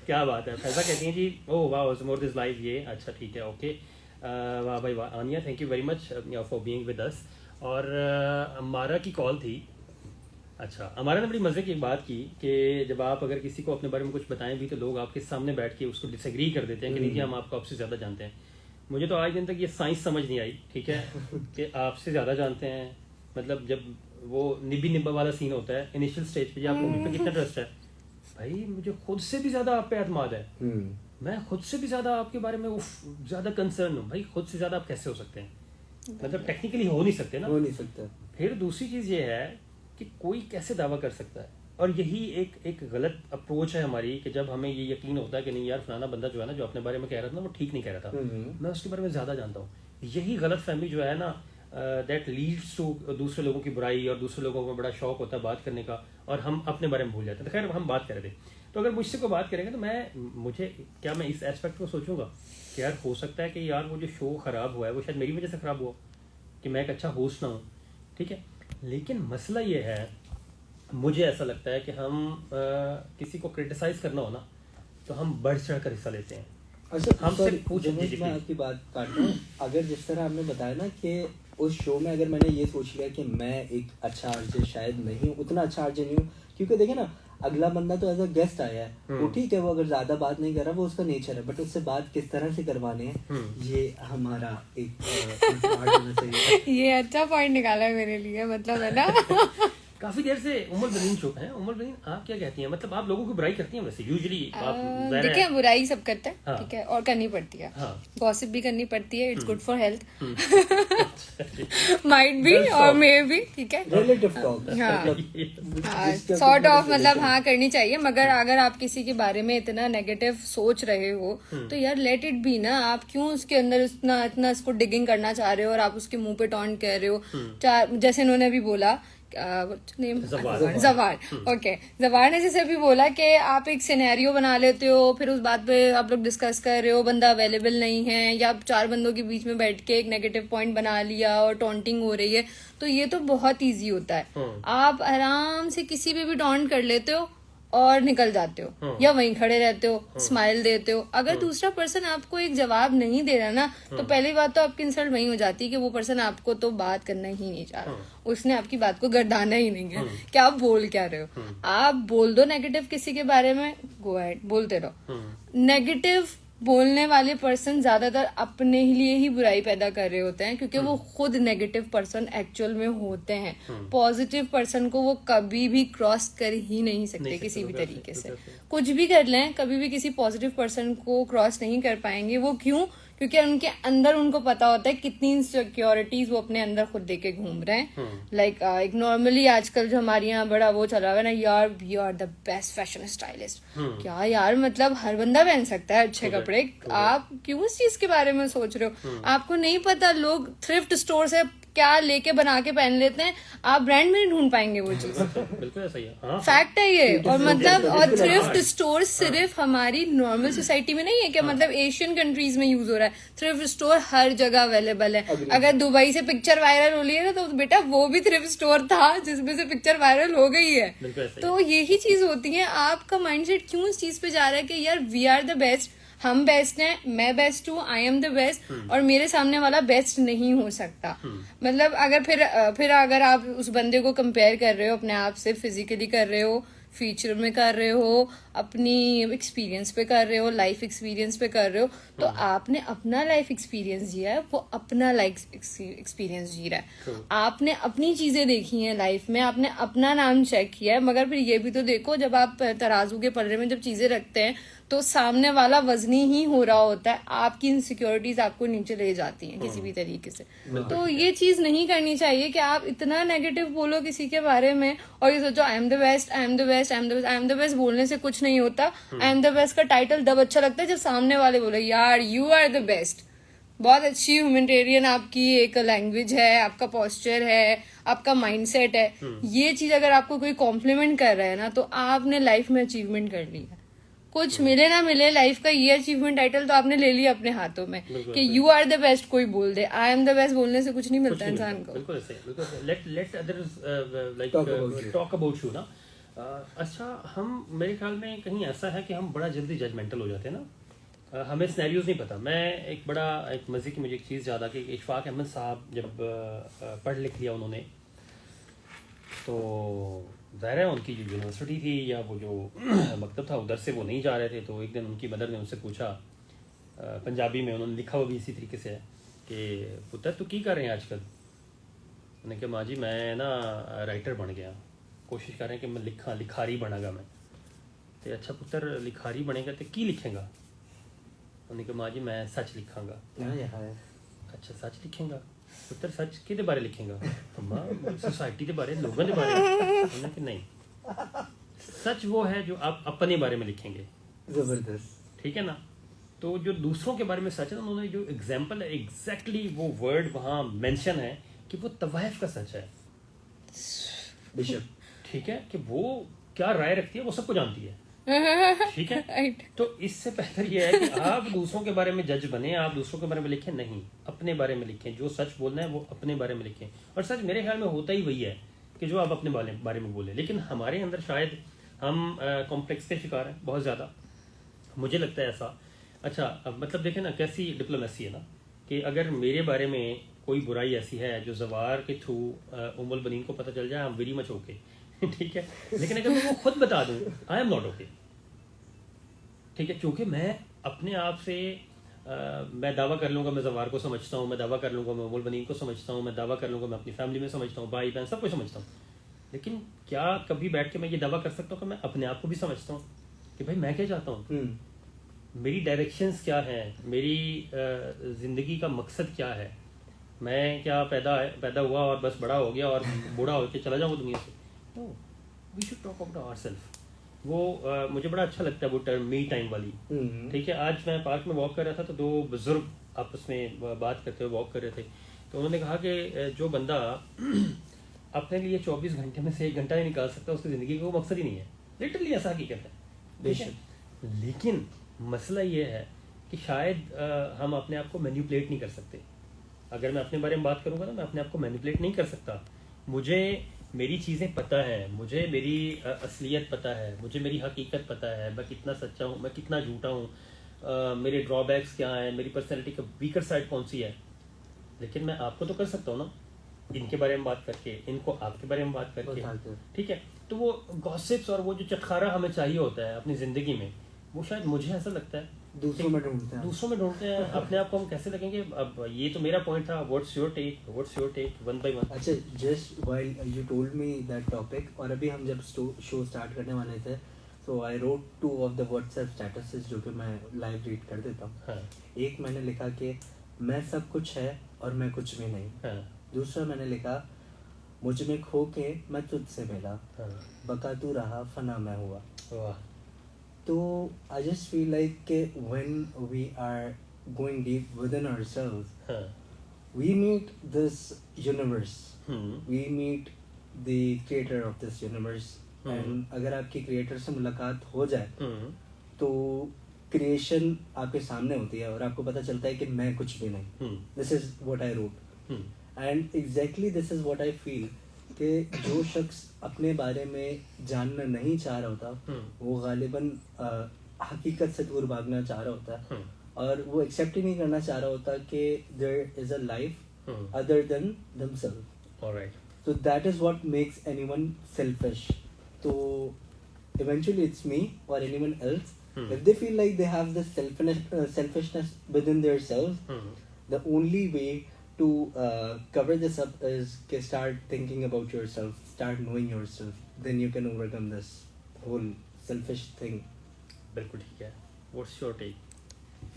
Speaker 1: क्या बात है। फैजा कहती हैं जी, ओह वाह जमुर्द इज लाइव, ये अच्छा ठीक है, ओके, वाह भाई वाह। Aniya thank you very much for being with us. और अमारा की कॉल थी। अच्छा, अमारा ने बड़ी मज़े की बात की कि जब आप अगर किसी को अपने बारे में कुछ बताएं भी तो लोग आपके सामने बैठ के उसको डिसएग्री कर देते हैं कि नहीं जी हम आपसे ज़्यादा जानते हैं। मुझे तो आज दिन तक ये साइंस समझ नहीं आई, ठीक है, कि आपसे ज़्यादा जानते हैं। मतलब जब वो निबी निब्बा वाला सीन होता है इनिशियल स्टेज पे, आप मूवी पे कितना ट्रस्ट है भाई, मुझे खुद से भी ज्यादा आप पे एतमाद है, मैं खुद से भी ज्यादा आपके बारे में ज्यादा कंसर्न हूँ। भाई खुद से ज्यादा आप कैसे हो सकते हैं, मतलब टेक्निकली हो नहीं सकते ना,
Speaker 2: हो नहीं सकता।
Speaker 1: फिर दूसरी चीज ये है कि कोई कैसे दावा कर सकता है, और यही एक गलत अप्रोच है हमारी कि जब हमें ये यकीन होता है कि नहीं यार फलाना बंदा जो है ना जो अपने बारे में कह रहा था ना वो ठीक नहीं कह रहा था, मैं उसके बारे में ज्यादा जानता हूँ, यही गलत फहमी जो है ना दैट लीड्स टू दूसरे लोगों की बुराई, और दूसरे लोगों को बड़ा शौक होता है बात करने का और हम अपने बारे में भूल जाते हैं। तो खैर हम बात कर रहे थे, तो अगर मुझसे कोई बात करेंगे तो मैं इस एस्पेक्ट को सोचूंगा कि यार हो सकता है कि यार वो जो शो खराब हुआ है वो शायद मेरी वजह से खराब हुआ कि मैं एक अच्छा होस्ट ना हूँ, ठीक है। लेकिन मसला ये है, मुझे ऐसा लगता है कि हम किसी को क्रिटिसाइज करना हो ना तो हम बढ़ चढ़ कर हिस्सा लेते हैं।
Speaker 2: अच्छा
Speaker 1: हमसे
Speaker 2: सॉरी,
Speaker 1: पूछो,
Speaker 2: जब मैं आपकी बात काट रहा हूँ, अगर जिस तरह आपने बताया ना कि उस शो में अगर मैंने ये सोच लिया कि मैं एक अच्छा आरजे शायद नहीं हूँ, उतना अच्छा आरजे नहीं हूँ, क्योंकि देखिए ना अगला बंदा तो एज अ गेस्ट आया है, वो ठीक है, वो अगर ज्यादा बात नहीं कर रहा वो उसका नेचर है, बट उससे बात किस तरह से करवाने हैं ये हमारा एक आर्ट होना चाहिए।
Speaker 3: ये अच्छा पॉइंट निकाला है मेरे लिए, मतलब है ना।
Speaker 1: काफी देर से उमर बनीन चुप है। उमर बनीन आप क्या कहती हैं, मतलब आप लोगों की बुराई करती हैं वैसे यूजुअली आप?
Speaker 3: देखिए बुराई सब करते हैं,
Speaker 1: हाँ।
Speaker 3: ठीक है, और करनी पड़ती है,
Speaker 1: हाँ।
Speaker 3: गॉसिप भी करनी पड़ती है, it's good for health, might be और मे बी, ठीक है,
Speaker 2: रिलेटिव टॉक,
Speaker 3: हाँ सॉर्ट ऑफ, मतलब हाँ करनी चाहिए, मगर अगर आप किसी के बारे में इतना नेगेटिव सोच रहे हो तो यार लेट इट बी ना, आप क्यों उसके अंदर इतना इतना इसको डिगिंग करना चाह रहे हो और आप उसके मुंह पे टॉन्ट कर रहे हो। जैसे इन्होंने अभी बोला जवार, ओके, जवार ने जैसे अभी बोला कि आप एक सिनेरियो बना लेते हो, फिर उस बात पे आप लोग डिस्कस कर रहे हो, बंदा अवेलेबल नहीं है, या चार बंदों के बीच में बैठ के एक नेगेटिव पॉइंट बना लिया और टॉन्टिंग हो रही है, तो ये तो बहुत इजी होता है। आप आराम से किसी पे भी टॉन्ट कर लेते हो और निकल जाते हो, या वहीं खड़े रहते हो, स्माइल देते हो। अगर दूसरा पर्सन आपको एक जवाब नहीं दे रहा ना, तो पहली बात तो आपकी इंसल्ट वहीं हो जाती है कि वो पर्सन आपको तो बात करना ही नहीं चाह रहा, उसने आपकी बात को गर्दाना ही नहीं है कि आप बोल क्या रहे हो। आप बोल दो नेगेटिव किसी के बारे में, गो अहेड, बोलते रहो। नेगेटिव बोलने वाले पर्सन ज्यादातर अपने लिए ही बुराई पैदा कर रहे होते हैं, क्योंकि वो खुद नेगेटिव पर्सन एक्चुअल में होते हैं। पॉजिटिव पर्सन को वो कभी भी क्रॉस कर ही नहीं सकते किसी भी तरीके से, कुछ भी कर लें, कभी भी किसी पॉजिटिव पर्सन को क्रॉस नहीं कर पाएंगे। वो क्यों? क्योंकि उनके अंदर उनको पता होता है कितनी इनसिक्योरिटीज वो अपने अंदर खुद लेके घूम रहे हैं। लाइक एक नॉर्मली आजकल जो हमारे यहाँ बड़ा वो चला हुआ है ना, यार we are the best fashion stylist. क्या यार, मतलब हर बंदा पहन सकता है अच्छे कपड़े, आप क्यों इस चीज के बारे में सोच रहे हो? आपको नहीं पता लोग थ्रिफ्ट स्टोर से क्या लेके बना के पहन लेते हैं, आप ब्रांड में नहीं ढूंढ पाएंगे वो चीज।
Speaker 1: बिल्कुल ऐसा ही है,
Speaker 3: फैक्ट है ये। और मतलब और थ्रिफ्ट स्टोर सिर्फ हमारी नॉर्मल सोसाइटी में नहीं है क्या, मतलब एशियन कंट्रीज में यूज हो रहा है। थ्रिफ्ट स्टोर हर जगह अवेलेबल है। अगर दुबई से पिक्चर वायरल हो रही है ना, तो बेटा वो भी थ्रिफ्ट स्टोर था जिसमें से पिक्चर वायरल हो गई है। तो यही चीज होती है, आपका माइंडसेट क्यों इस चीज पे जा रहा है कि यार वी आर द बेस्ट, हम बेस्ट हैं, मैं बेस्ट हूँ, आई एम द बेस्ट, और मेरे सामने वाला बेस्ट नहीं हो सकता। मतलब अगर फिर अगर आप उस बंदे को कंपेयर कर रहे हो अपने आप से, फिजिकली कर रहे हो, फीचर में कर रहे हो, अपनी एक्सपीरियंस पे कर रहे हो, लाइफ एक्सपीरियंस पे कर रहे हो, तो आपने अपना लाइफ एक्सपीरियंस जिया है, वो अपना लाइफ एक्सपीरियंस जी रहा है। आपने अपनी चीजें देखी हैं लाइफ में, आपने अपना नाम चेक किया है। मगर फिर ये भी तो देखो, जब आप तराजू के पल्ले में जब चीजें रखते हैं तो सामने वाला वजनी ही हो रहा होता है, आपकी इनसिक्योरिटीज आपको नीचे ले जाती हैं किसी भी तरीके से। तो ये चीज नहीं करनी चाहिए कि आप इतना नेगेटिव बोलो किसी के बारे में और ये सोचो I am the best, I am the best, I am the best. I am the best बोलने से कुछ नहीं होता। आई एम द बेस्ट का टाइटल तब अच्छा लगता है जब सामने वाले बोले यार यू आर द बेस्ट। बहुत अच्छी ह्यूमैनिटेरियन आपकी एक लैंग्वेज है, आपका पोस्चर है, आपका माइंडसेट है। ये चीज अगर आपको कोई कॉम्प्लीमेंट कर रहा है ना, तो आपने लाइफ में अचीवमेंट कर ली है। कुछ मिले ना मिले, लाइफ का ये अचीवमेंट टाइटल तो आपने ले लिया अपने हाथों में कि यू आर द बेस्ट। कोई बोल दे आई एम द बेस्ट, बोलने से कुछ नहीं मिलता इंसान को।
Speaker 1: बिल्कुल ऐसे, बिल्कुल। Let others like talk about you ना। अच्छा, हम मेरे ख्याल में कहीं ऐसा है कि हम बड़ा जल्दी जजमेंटल हो जाते हैं ना, हमें सिनेरियोज नहीं पता। मैं एक मजे की मुझे एक चीज़ याद आ कि इशफाक अहमद साहब जब पढ़ लिख लिया उन्होंने, तो ज़ाहिर है उनकी जो यूनिवर्सिटी थी या वो जो मकतब था उधर से वो नहीं जा रहे थे। तो एक दिन उनकी मदर ने उनसे पूछा, पंजाबी में उन्होंने लिखा हुआ भी इसी तरीके से है कि पुत्र तू की कर रहे हैं आजकल। मैंने कहा माँ जी मैं ना राइटर बन गया, कोशिश कर रहे हैं कि मैं लिखारी बनागा मैं। तो अच्छा पुत्र लिखारी बनेगा तो की लिखेगा? उन्हें कहा माँ जी मैं सच लिखांगा। अच्छा सच लिखेगा पुत्र, सच किहदे बारे लिखेगा? अम्मा सोसाइटी के बारे, लोगों के बारे। उन्होंने कहा नहीं, सच वो है जो आप अपने बारे में लिखेंगे।
Speaker 2: जबरदस्त।
Speaker 1: ठीक है ना? तो जो दूसरों के बारे में सच है, उन्होंने जो एग्जाम्पल है एग्जैक्टली वो वर्ड वहाँ मेंशन है कि वो तवाइफ का सच है
Speaker 2: बिशप।
Speaker 1: ठीक है, कि वो क्या राय रखती है वो सबको जानती है। ठीक है, तो इससे बेहतर ये है कि आप दूसरों के बारे में जज बने, आप दूसरों के बारे में लिखें नहीं, अपने बारे में लिखें। जो सच बोलना है वो अपने बारे में लिखें। और सच मेरे ख्याल में होता ही वही है कि जो आप अपने बारे में बोले। लेकिन हमारे अंदर शायद हम कॉम्प्लेक्स के शिकार हैं बहुत ज़्यादा, मुझे लगता है ऐसा। अच्छा अब मतलब देखें ना कैसी डिप्लोमेसी है ना, कि अगर मेरे बारे में कोई बुराई ऐसी है जो जवार के थ्रू उम्मुल बनीन को पता चल जाए, I am very much okay. ठीक है, लेकिन अगर मैं वो खुद बता दूं, आई एम नॉट ओके। ठीक है, क्योंकि मैं अपने आप से मैं दावा कर लूंगा मैं जवार को समझता हूँ, मैं दावा कर लूंगा मैं उम्मुल बनीन को समझता हूँ, मैं दावा कर लूंगा मैं अपनी फैमिली में समझता हूँ, भाई बहन सब कुछ समझता हूँ। लेकिन क्या कभी बैठ के मैं ये दावा कर सकता हूँ कि मैं अपने आप को भी समझता हूँ कि भाई मैं क्या चाहता हूँ, मेरी डायरेक्शंस क्या हैं, मेरी ज़िंदगी का मकसद क्या है, मैं क्या पैदा हुआ और बस बड़ा हो गया और बूढ़ा होकर चला जाऊँ दुनिया से? No, we should talk about ourself. वो मुझे बड़ा अच्छा लगता है वो टर्म मी टाइम वाली। ठीक है, आज मैं पार्क में वॉक कर रहा था तो दो बुजुर्ग आपस में बात करते हुए वॉक कर रहे थे, तो उन्होंने कहा कि जो बंदा अपने लिए 24 घंटे में से 1 घंटा नहीं निकाल सकता उसकी ज़िंदगी का वो मकसद ही नहीं है। लिटरली ऐसा हकीकत है। ठीक है, लेकिन मसला ये है कि शायद हम अपने आप को मैनिपुलेट नहीं कर सकते। अगर मैं अपने बारे में बात करूंगा ना, मैं अपने आप को मैनिपुलेट नहीं कर सकता। मुझे मेरी चीज़ें पता है, मुझे मेरी असलियत पता है, मुझे मेरी हकीकत पता है, मैं कितना सच्चा हूँ, मैं कितना झूठा हूँ, मेरे ड्रॉबैक्स क्या हैं, मेरी पर्सनैलिटी का वीकर साइड कौन सी है। लेकिन मैं आपको तो कर सकता हूँ ना इनके बारे में बात करके, इनको आपके बारे में बात करके। ठीक है, तो वो गॉसिप्स और वो जो चटखारा हमें चाहिए होता है अपनी ज़िंदगी में, वो शायद मुझे ऐसा लगता है
Speaker 2: दूसरों में ढूंढते हैं। अपने आप को हम कैसे लगेंगे? अब ये तो मेरा पॉइंट था। What's your take one by one? अच्छा, just while you told me that topic, और अभी हम जब शो स्टार्ट करने वाले थे, so I wrote 2 of the WhatsApp statuses जो कि मैं लाइव रीड कर देता हूँ।
Speaker 1: हाँ.
Speaker 2: एक मैंने लिखा कि मैं सब कुछ है और मैं कुछ भी नहीं।
Speaker 1: हाँ.
Speaker 2: दूसरा मैंने लिखा मुझ में खो के मैं तुझसे मिला।
Speaker 1: हाँ.
Speaker 2: बका तू रहा फना मैं हुआ।
Speaker 1: वाह।
Speaker 2: तो I just feel like when we are going deep within ourselves, we meet this universe, we meet the creator of this universe, and अगर आपकी creator से मुलाकात हो जाए तो creation आपके सामने होती है और आपको पता चलता है कि मैं कुछ भी नहीं। This is what I wrote, and exactly this is what I feel कि जो शख्स अपने बारे में जानना नहीं चाह रहा होता वो गालिबन हकीकत से दूर भागना चाह रहा होता है, और वो एक्सेप्ट ही नहीं करना चाह रहा होता कि there is a life other than themselves.
Speaker 1: Alright.
Speaker 2: So that is what makes anyone selfish. So eventually it's me or anyone else. If they feel like they have this selfishness within themselves, the only way to cover this up is to start thinking about yourself, start knowing yourself. Then you can overcome this whole selfish thing.
Speaker 1: बिल्कुल ठीक है। What's your take?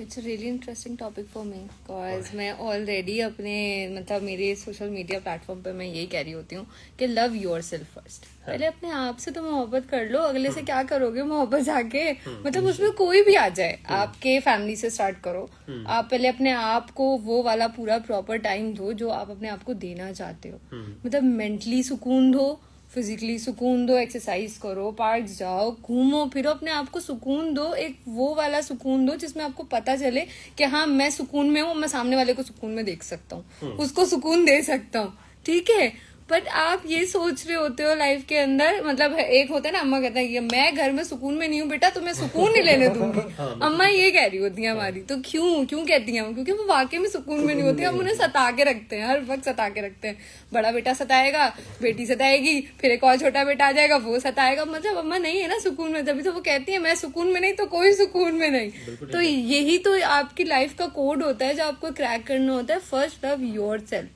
Speaker 3: It's a really interesting topic for me because मैं already अपने मतलब मेरे social media platform पे मैं यही कह रही होती हूँ कि लव योर सेल्फ फर्स्ट। पहले अपने आप से तो मोहब्बत कर लो, अगले से क्या करोगे मोहब्बत जाके, मतलब उसमें कोई भी आ जाए, आपके फैमिली से स्टार्ट करो। आप पहले अपने आप को वो वाला पूरा प्रॉपर टाइम दो जो आप अपने आप को देना चाहते हो। मतलब मेंटली सुकून दो, फिजिकली सुकून दो, एक्सरसाइज करो, पार्क जाओ, घूमो फिरो, अपने आप को सुकून दो, एक वो वाला सुकून दो जिसमें आपको पता चले कि हाँ मैं सुकून में हूँ, मैं सामने वाले को सुकून में देख सकता हूँ, उसको सुकून दे सकता हूँ। ठीक है, बट आप ये सोच रहे होते हो लाइफ के अंदर, मतलब एक होता है ना, अम्मा कहता है कि मैं घर में सुकून में नहीं हूँ बेटा, तो मैं सुकून नहीं लेने दूंगी। अम्मा ये कह रही होती है हमारी, तो क्यों कहती हैं? क्योंकि वो वाकई में सुकून में नहीं होती, हम उन्हें सता के रखते हैं, हर वक्त सता के रखते हैं। बड़ा बेटा सताएगा, बेटी सताएगी, फिर एक और छोटा बेटा आ जाएगा वो सताएगा, मतलब अम्मा नहीं है ना सुकून में, तभी तो वो कहती है मैं सुकून में नहीं तो कोई सुकून में नहीं। तो यही तो आपकी लाइफ का कोड होता है जो आपको क्रैक करना होता है। First love your self.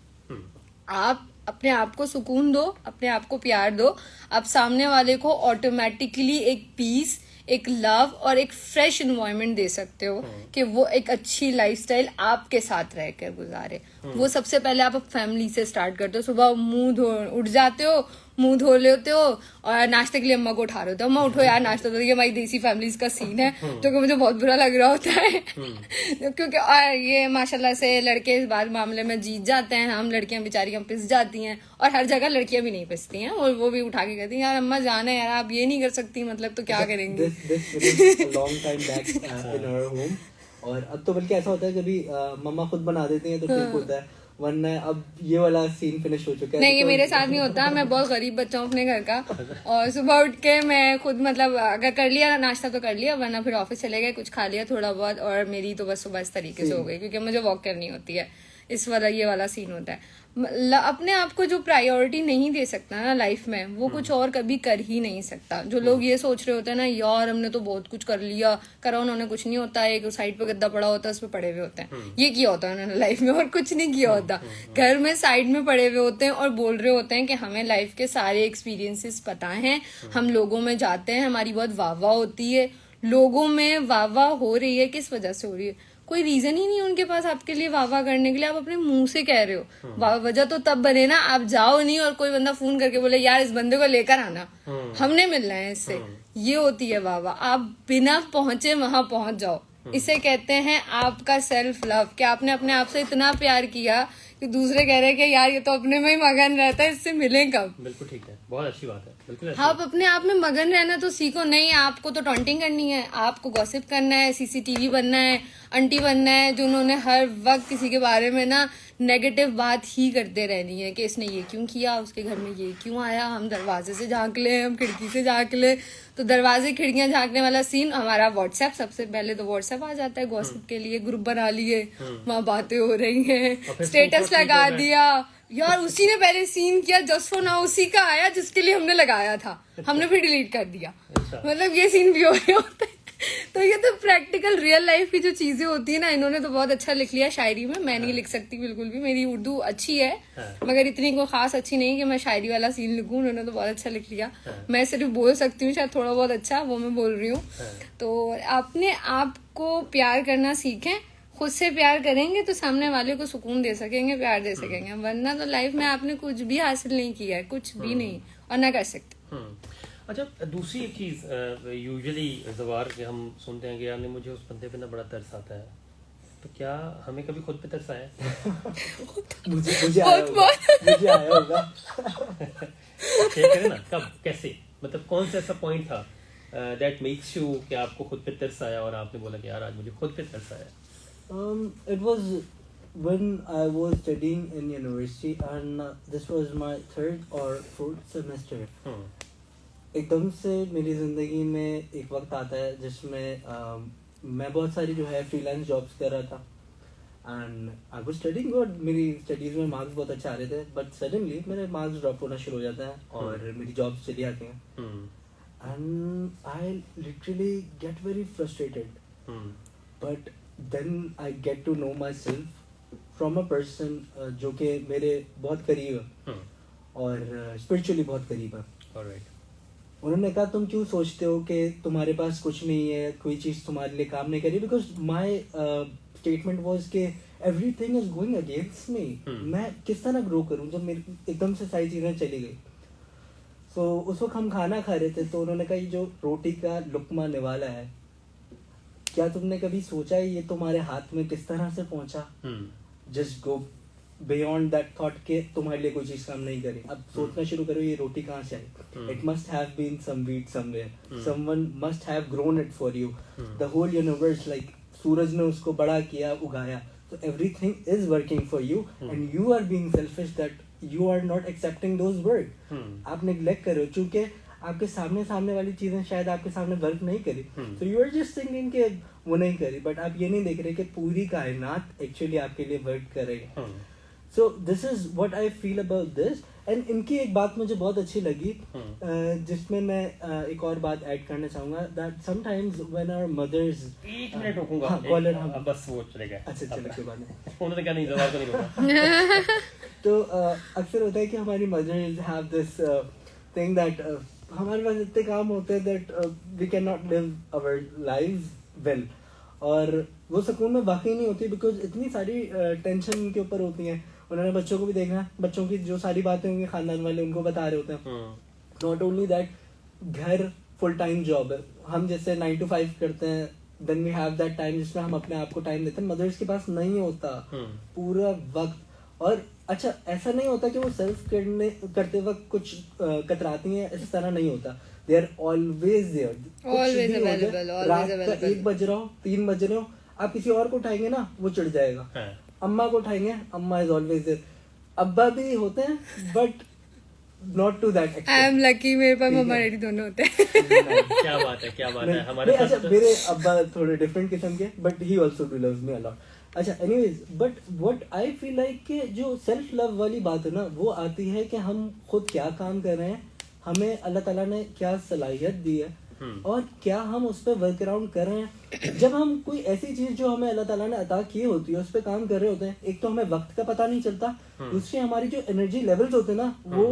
Speaker 3: आप अपने आप को सुकून दो, अपने आप को प्यार दो, आप सामने वाले को ऑटोमेटिकली एक पीस, एक लव और एक फ्रेश एनवायरनमेंट दे सकते हो कि वो एक अच्छी लाइफस्टाइल आपके साथ रहकर गुजारे। वो सबसे पहले आप फैमिली से स्टार्ट करते हो। सुबह मुंह धो उठ जाते हो, मुंह धो लेते हो और नाश्ते के लिए अम्मा को उठा रहे होते हो, अम्मा उठो यार नाश्ता दो। ये हमारी देसी फैमिलीज का सीन है जो कि मुझे बहुत बुरा लग रहा होता है क्योंकि और ये माशाल्लाह से लड़के इस बात मामले में जीत जाते हैं, हम लड़कियां बेचारियां पिस जाती हैं और हर जगह लड़कियां भी नहीं पिसती हैं और वो भी उठा के कहती हैं यार अम्मा जाने यार आप ये नहीं कर सकती, मतलब तो क्या करेंगे।
Speaker 2: और अब तो बल्कि ऐसा होता है कभी मम्मा खुद बना देती हैं तो ठीक होता है, वरना अब ये वाला सीन फिनिश हो चुका है।
Speaker 3: नहीं, ये मेरे साथ नहीं होता, मैं बहुत गरीब बच्चा हूँ अपने घर का और सुबह उठ के मैं खुद मतलब अगर कर लिया नाश्ता तो कर लिया, वरना फिर ऑफिस चले गए, कुछ खा लिया थोड़ा बहुत और मेरी तो बस सुबह इस तरीके से हो गई क्योंकि मुझे वॉक करनी होती है। इस वाला ये वाला सीन होता है। अपने आप को जो प्रायोरिटी नहीं दे सकता ना लाइफ में, वो कुछ और कभी कर ही नहीं सकता। जो लोग ये सोच रहे होते हैं ना यार हमने तो बहुत कुछ कर लिया, करा उन्होंने कुछ नहीं होता, एक साइड पे गद्दा पड़ा होता है उस पर पड़े हुए होते हैं, ये किया होता है उन्होंने लाइफ में और कुछ नहीं किया होता। घर में साइड में पड़े हुए होते हैं और बोल रहे होते हैं कि हमें लाइफ के सारे एक्सपीरियंसेस पता है, हम लोगों में जाते हैं, हमारी बहुत वाह वाह होती है। लोगों में वाह वाह हो रही है, किस वजह से हो रही है? कोई रीजन ही नहीं उनके पास आपके लिए वाह वाह करने के लिए, आप अपने मुंह से कह रहे हो। वजह तो तब बने ना आप जाओ नहीं और कोई बंदा फोन करके बोले यार इस बंदे को लेकर आना, हमने मिलना है इससे, ये होती है वाह वाह। आप बिना पहुंचे वहां पहुंच जाओ, इसे कहते हैं आपका सेल्फ लव, कि आपने अपने आप से इतना प्यार किया कि दूसरे कह रहे हैं कि यार ये तो अपने में ही मगन रहता है, इससे मिले कब।
Speaker 1: बिल्कुल ठीक है, बहुत अच्छी बात है, बिल्कुल अच्छी।
Speaker 3: आप अपने आप में मगन रहना तो सीखो। नहीं, आपको तो टॉन्टिंग करनी है, आपको गॉसिप करना है, सीसीटीवी बनना है, आंटी बनना है जो उन्होंने हर वक्त किसी के बारे में ना नेगेटिव बात ही करते रहनी है कि इसने ये क्यों किया, उसके घर में ये क्यों आया, हम दरवाजे से झांक ले, हम खिड़की से झांक ले। तो दरवाजे खिड़कियां झांकने वाला सीन हमारा व्हाट्सएप, सबसे पहले तो व्हाट्सएप आ जाता है गॉसिप के लिए। ग्रुप बना लिए, वहाँ बातें हो रही हैं, स्टेटस लगा दिया यार, उसी ने पहले सीन किया जस्ट फॉर नाउ, उसी का आया जिसके लिए हमने लगाया था, हमने फिर डिलीट कर दिया। मतलब ये सीन भी हो रहे होते हैं। तो ये तो प्रैक्टिकल रियल लाइफ की जो चीजें होती है ना, इन्होंने तो बहुत अच्छा लिख लिया शायरी में। मैं नहीं लिख सकती बिल्कुल भी, मेरी उर्दू अच्छी है मगर इतनी कोई खास अच्छी नहीं कि मैं शायरी वाला सीन लिखूं। उन्होंने तो बहुत अच्छा लिख लिया, मैं सिर्फ बोल सकती हूँ शायद थोड़ा बहुत अच्छा, वो मैं बोल रही हूँ। तो अपने आप को प्यार करना सीखें, खुद से प्यार करेंगे तो सामने वाले को सुकून दे सकेंगे, प्यार दे सकेंगे, वरना तो लाइफ में आपने कुछ भी हासिल नहीं किया है, कुछ भी नहीं, और ना कर सकते।
Speaker 1: अच्छा, दूसरी एक चीज यूजुअली जवार के हम सुनते हैं कि यार मुझे उस बंदे पे ना बड़ा तरस आता है, तो क्या हमें कभी खुद पे तरस आया?
Speaker 2: मुझे आया होगा।
Speaker 1: शेयर करें ना, कब, कैसे, मतलब कौन सा ऐसा पॉइंट था दैट मेक्स यू कि आपको खुद पे तरस आया और आपने बोला कि यार आज मुझे खुद पे तरस आया?
Speaker 2: It was when I was studying in university and this was my 3rd or 4th semester. एकदम से मेरी ज़िंदगी में एक वक्त आता है जिसमें मैं बहुत सारी जो है फ्रीलांस जॉब्स कर रहा था and I was studying good, मेरी स्टडीज़ में मार्क्स बहुत अच्छे आ रहे थे, बट सडनली मेरे मार्क्स ड्रॉप होना शुरू हो जाते हैं और मेरी जॉब्स चली आती हैं and I literally get very frustrated. But then I get to know myself from a person जो कि मेरे बहुत करीब है और स्पिरिचुअली बहुत करीब है।
Speaker 1: Alright.
Speaker 2: उन्होंने कहा तुम क्यों सोचते हो कि तुम्हारे पास कुछ नहीं है, कोई चीज़ तुम्हारे लिए काम नहीं करी, बिकॉज माई स्टेटमेंट वॉज के everything is going against me, मैं किस तरह ग्रो करूँ जब मेरे एकदम से सारी चीज़ें चली गई। सो उस वक्त हम खाना खा रहे थे तो उन्होंने कहा ये जो रोटी का लुकमा निवाला है, क्या तुमने कभी सोचा है ये तुम्हारे हाथ में किस तरह से पहुंचा? Just go beyond that thought के तुम्हारे लिए कोई चीज काम नहीं करी, अब सोचना शुरू करो ये रोटी कहाँ से आई। It must have been some wheat somewhere, someone must have grown it for you. The whole universe, like सूरज ने उसको बड़ा किया, उगाया, तो everything is working for you and you are being selfish that you are not accepting those work. आप neglect कर रहे हो क्योंकि आपके सामने वाली चीजें शायद आपके सामने वर्क नहीं करी, तो यू आर जस्ट थिंकिंग कि वो नहीं करी, बट आप ये नहीं देख रहे कि पूरी कायनात एक्चुअली आपके लिए वर्क कर रही है। So this is what I feel about this. And इनकी एक बात मुझे बहुत अच्छी लगी जिसमें मैं एक और बात ऐड करना चाहूंगा, that sometimes when our mothers,
Speaker 1: एक मिनट रोकूंगा,
Speaker 2: कॉलर
Speaker 1: बस वो चले गए।
Speaker 2: अच्छा चलो कोई बात नहीं,
Speaker 1: उन्होंने क्या नहीं, जवाब तो नहीं रोका।
Speaker 2: तो अक्सर होता है कि हमारी mothers have this thing that हमारे पास इतने काम होते हैं that we can not live our lives well, और वो सुकून में वाकई नहीं होती बिकॉज इतनी सारी टेंशन उनके ऊपर होती हैं। उन्होंने बच्चों को भी देखना है, बच्चों की जो सारी बातें होंगी खानदान वाले उनको बता रहे होते हैं। नॉट ओनली दैट, घर फुल टाइम जॉब है, हम जैसे 9 to 5 करते हैं, then we have that time जिसमें हम अपने आप को टाइम देते हैं। मदर्स के पास नहीं होता पूरा वक्त। और अच्छा, ऐसा नहीं होता कि वो सेल्फ करते वक्त कुछ कतराती हैं, इस तरह नहीं होता। They are always there,
Speaker 3: Always available, always
Speaker 2: रात का
Speaker 3: available.
Speaker 2: 1 बज रहा हो, 3 बज रहे हो, आप किसी और को उठाएंगे ना वो चिढ़ जाएगा। अम्मा को उठाएंगे, अम्मा इज ऑलवेज देयर। अब्बा भी होते हैं but not to that extent.
Speaker 3: I am lucky, मेरे पास मम्मा डैडी दोनों होते हैं।
Speaker 1: क्या बात है, क्या बात है। हमारे
Speaker 2: अच्छा,
Speaker 1: साथ
Speaker 2: मेरे अब्बा थोड़े डिफरेंट किस्म के, but he also do loves me a lot. अच्छा, anyways, but what I feel like कि जो सेल्फ लव वाली बात है ना, वो आती है कि हम खुद क्या काम कर रहे हैं, हमें अल्लाह ताला ने क्या सलाहियत दी है और क्या हम उस पर वर्क अराउंड कर रहे हैं। जब हम कोई ऐसी चीज जो हमें अल्लाह ताला ने अता की होती है उस पर काम कर रहे होते हैं, एक तो हमें वक्त का पता नहीं चलता, दूसरी हमारी जो एनर्जी लेवल्स होते हैं ना वो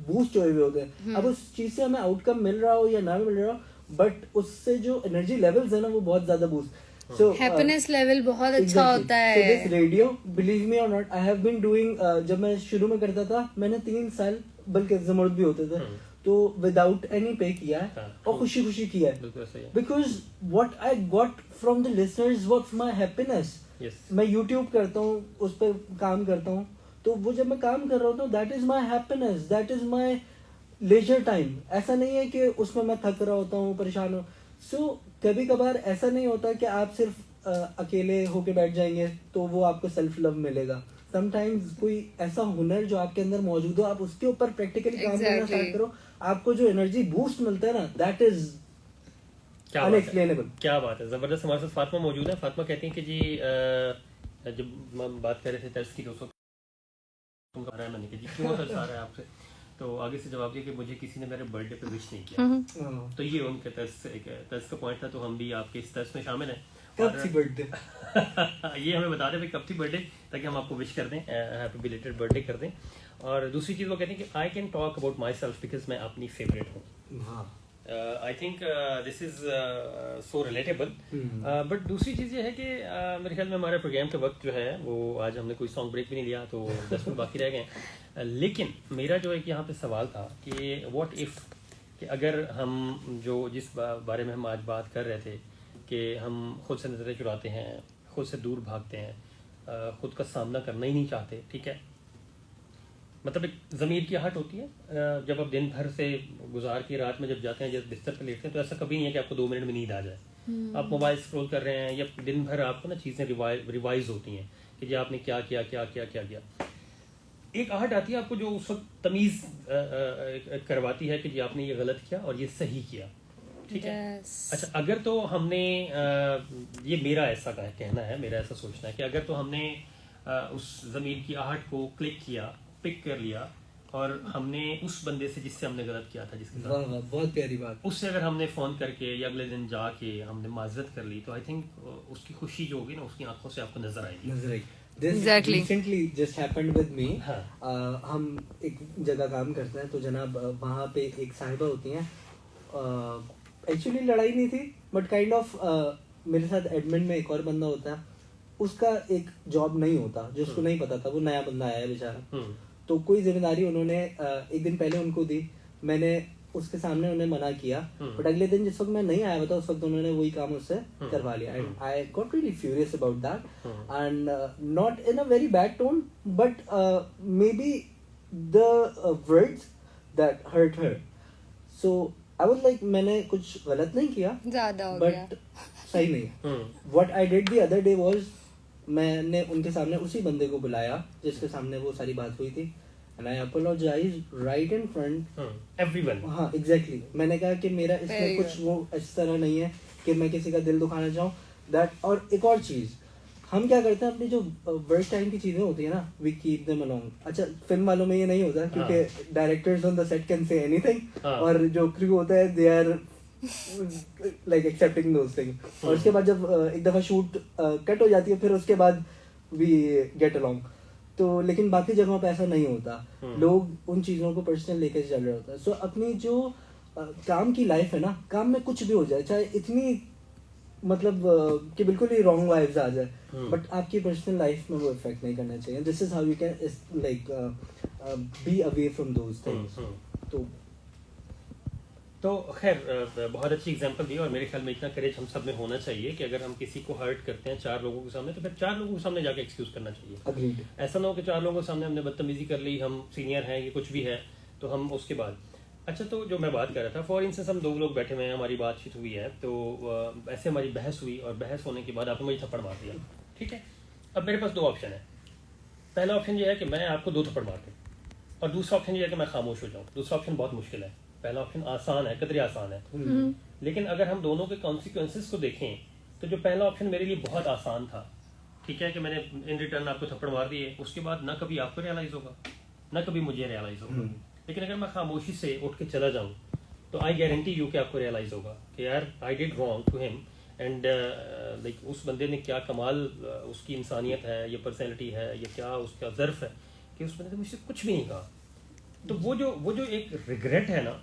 Speaker 2: बूस्ट हुए हुए होते हैं। अब उस चीज से हमें आउटकम मिल रहा हो या ना मिल रहा हो, बट उससे जो एनर्जी लेवल्स है ना वो बहुत ज्यादा बूस्ट। So
Speaker 3: हैप्पीनेस लेवल बहुत अच्छा
Speaker 2: exactly.
Speaker 3: होता
Speaker 2: So
Speaker 3: है।
Speaker 2: this radio, believe me or not, I have been doing जब मैं शुरू में करता था, मैंने 3 साल बल्कि जमर्द भी होते थे तो विदाउट एनी पे किया है और खुशी खुशी किया है, because what I got from the listeners was my happiness. मैं यूट्यूब करता हूँ, उस पर काम करता हूँ, तो वो जब मैं काम कर रहा होता हूँ that is my happiness, that is my leisure time. ऐसा नहीं है कि उसमें मैं थक रहा होता हूँ, परेशान हूँ। सो कभी कभार ऐसा नहीं होता कि आप सिर्फ अकेले होके बैठ जाएंगे तो वो आपको सेल्फ लव मिलेगा। समटाइम्स कोई ऐसा हुनर जो आपके अंदर मौजूद हो, आप उसके ऊपर प्रैक्टिकली काम करना स्टार्ट करो, आपको जो एनर्जी बूस्ट मिलता है ना, दैट इज अनएक्सप्लेनेबल।
Speaker 1: क्या बात है, जबरदस्त। हमारे साथ फातिमा मौजूद है। फातिमा कहती हैं कि जी जब हम बात कर रहे थे तर्स की, दोस्तों मैंने कहा जी क्यों तर्स आ रहा है आपसे, तो आगे से जवाब दिया कि मुझे किसी ने मेरे बर्थडे पे विश नहीं किया। तो ये उनके तर्स का पॉइंट था, तो हम भी आपके इस तर्स में शामिल हैं।
Speaker 2: कब थी बर्थडे?
Speaker 1: ये हमें बता दें भाई कब थी बर्थडे, ताकि हम आपको विश कर दें, हैप्पी बिलेटेड बर्थडे कर दें। और दूसरी चीज़ वो कहते हैं कि I can talk about my self because मैं अपनी फेवरेट हूँ। I think this is so relatable. But दूसरी चीज़ ये है कि मेरे ख्याल में हमारे प्रोग्राम के वक्त जो है वो आज हमने कोई सॉन्ग ब्रेक भी नहीं लिया, तो 10 मिनट बाकी रह गए। लेकिन मेरा जो एक यहाँ पे सवाल था कि व्हाट इफ़, कि अगर हम जो जिस बारे में हम आज बात कर रहे थे कि हम खुद से नज़रें चुराते हैं, खुद से दूर भागते हैं, खुद का सामना करना ही नहीं चाहते, ठीक है, मतलब एक ज़मीर की आहट होती है। जब आप दिन भर से गुजार के रात में जब जाते हैं, जब बिस्तर पर लेटते हैं, तो ऐसा कभी नहीं है कि आपको 2 मिनट में नींद आ जाए। आप मोबाइल स्क्रॉल कर रहे हैं या दिन भर आपको ना चीज़ें रिवाइज होती हैं कि जी आपने क्या किया क्या क्या क्या किया। एक आहट आती है आपको जो उस वक्त तमीज़ करवाती है कि जी आपने ये गलत किया और ये सही किया, ठीक है। अच्छा, अगर तो हमने ये मेरा ऐसा कहना है, मेरा ऐसा सोचना है कि अगर तो हमने उस ज़मीर की आहट को क्लिक किया, पिक कर लिया, और हमने उस बंदे से जिससे हमने गलत किया था, जिसके साथ,
Speaker 2: बहुत प्यारी बात,
Speaker 1: उससे अगर हमने फ़ोन करके या अगले दिन जाके हमने माजरत कर ली, तो आई थिंक उसकी खुशी जो होगी ना उसकी आंखों से आपको नजर आएगी।
Speaker 2: This recently just happened with me. हम एक जगह काम करते हैं, तो जनाब वहाँ पे एक साहिबा होती हैं, एक्चुअली लड़ाई नहीं थी बट काइंड ऑफ मेरे साथ एडमिन में एक और बंदा होता है, उसका एक जॉब नहीं होता, जिसको नहीं पता था, वो नया बंदा आया है बेचारा, तो कोई जिम्मेदारी उन्होंने एक दिन पहले उनको दी, मैंने उसके सामने उन्हें मना किया, बट अगले दिन जिस वक्त मैं नहीं आया था उस वक्त उन्होंने वही काम उससे करवा लिया, and I got really furious about that, and not in a very bad tone, but maybe the words that hurt her, so I was like मैंने कुछ गलत नहीं किया,
Speaker 3: ज्यादा हो गया,
Speaker 2: बट सही नहीं। What I did the other day was, मैंने उनके सामने उसी बंदे को बुलाया जिसके सामने वो सारी बात हुई थी, and I apologize right in front
Speaker 1: everyone.
Speaker 2: हाँ, exactly. मैंने कहा कि मेरा इसमें कुछ वो इस तरह नहीं है कि मैं किसी का दिल दुखाना चाहूँ, that, और एक और चीज़, हम क्या करते हैं अपनी जो वर्क टाइम की चीज़ें होती है ना, we keep them along. अच्छा, फिल्म वालों में ये नहीं होता क्योंकि directors on the set can say anything, और जो क्रू होता है they are like accepting those things, और उसके बाद जब एक दफ़ा शूट कट हो जाती है फिर उसके बाद वी गेट अलोंग। तो लेकिन बाकी जगहों पे ऐसा नहीं होता, लोग उन चीज़ों को पर्सनल लेके चल रहे होता है। सो अपनी जो काम की लाइफ है ना, काम में कुछ भी हो जाए, चाहे इतनी मतलब कि बिल्कुल ही रॉन्ग वाइब्स आ जाए, बट आपकी पर्सनल लाइफ में वो इफेक्ट नहीं करना चाहिए। This is how you can like be away from those things.
Speaker 1: तो खैर बहुत अच्छी एग्जांपल दी, और मेरे ख्याल में इतना करेज हम सब में होना चाहिए कि अगर हम किसी को हर्ट करते हैं 4 लोगों के सामने, तो फिर 4 लोगों के सामने जाके एक्सक्यूज करना चाहिए।
Speaker 2: Agreed.
Speaker 1: ऐसा ना हो कि 4 लोगों के सामने हमने बदतमीजी कर ली, हम सीनियर हैं कि कुछ भी है, तो हम उसके बाद अच्छा। तो जो मैं बात कर रहा था, फॉर इंस्टेंस हम 2 लोग बैठे हुए हैं, हमारी बातचीत हुई है, तो ऐसे हमारी बहस हुई, और बहस होने के बाद आपने मुझे थप्पड़ मार दिया, ठीक है। अब मेरे पास 2 ऑप्शन है। पहला ऑप्शन ये है कि मैं आपको 2 थप्पड़ मार दूँ, और दूसरा ऑप्शन ये है कि मैं खामोश हो जाऊँ। दूसरा ऑप्शन बहुत मुश्किल है, पहला ऑप्शन आसान है, कदरे आसान है। लेकिन अगर हम दोनों के कॉन्सिक्वेंसेस को देखें, तो जो पहला ऑप्शन मेरे लिए बहुत आसान था, ठीक है, कि मैंने इन रिटर्न आपको थप्पड़ मार दिए, उसके बाद ना कभी आपको रियलाइज होगा ना कभी मुझे रियलाइज होगा। लेकिन अगर मैं खामोशी से उठ के चला जाऊं, तो आई गारंटी यू कि आपको रियलाइज होगा कि यार I did wrong to him, and like उस बंदे ने क्या कमाल, उसकी इंसानियत है, ये पर्सनैलिटी है, ये क्या उसका ज़र्फ है कि उस बंदे ने मुझसे कुछ भी नहीं कहा। तो वो जो एक रिग्रेट है ना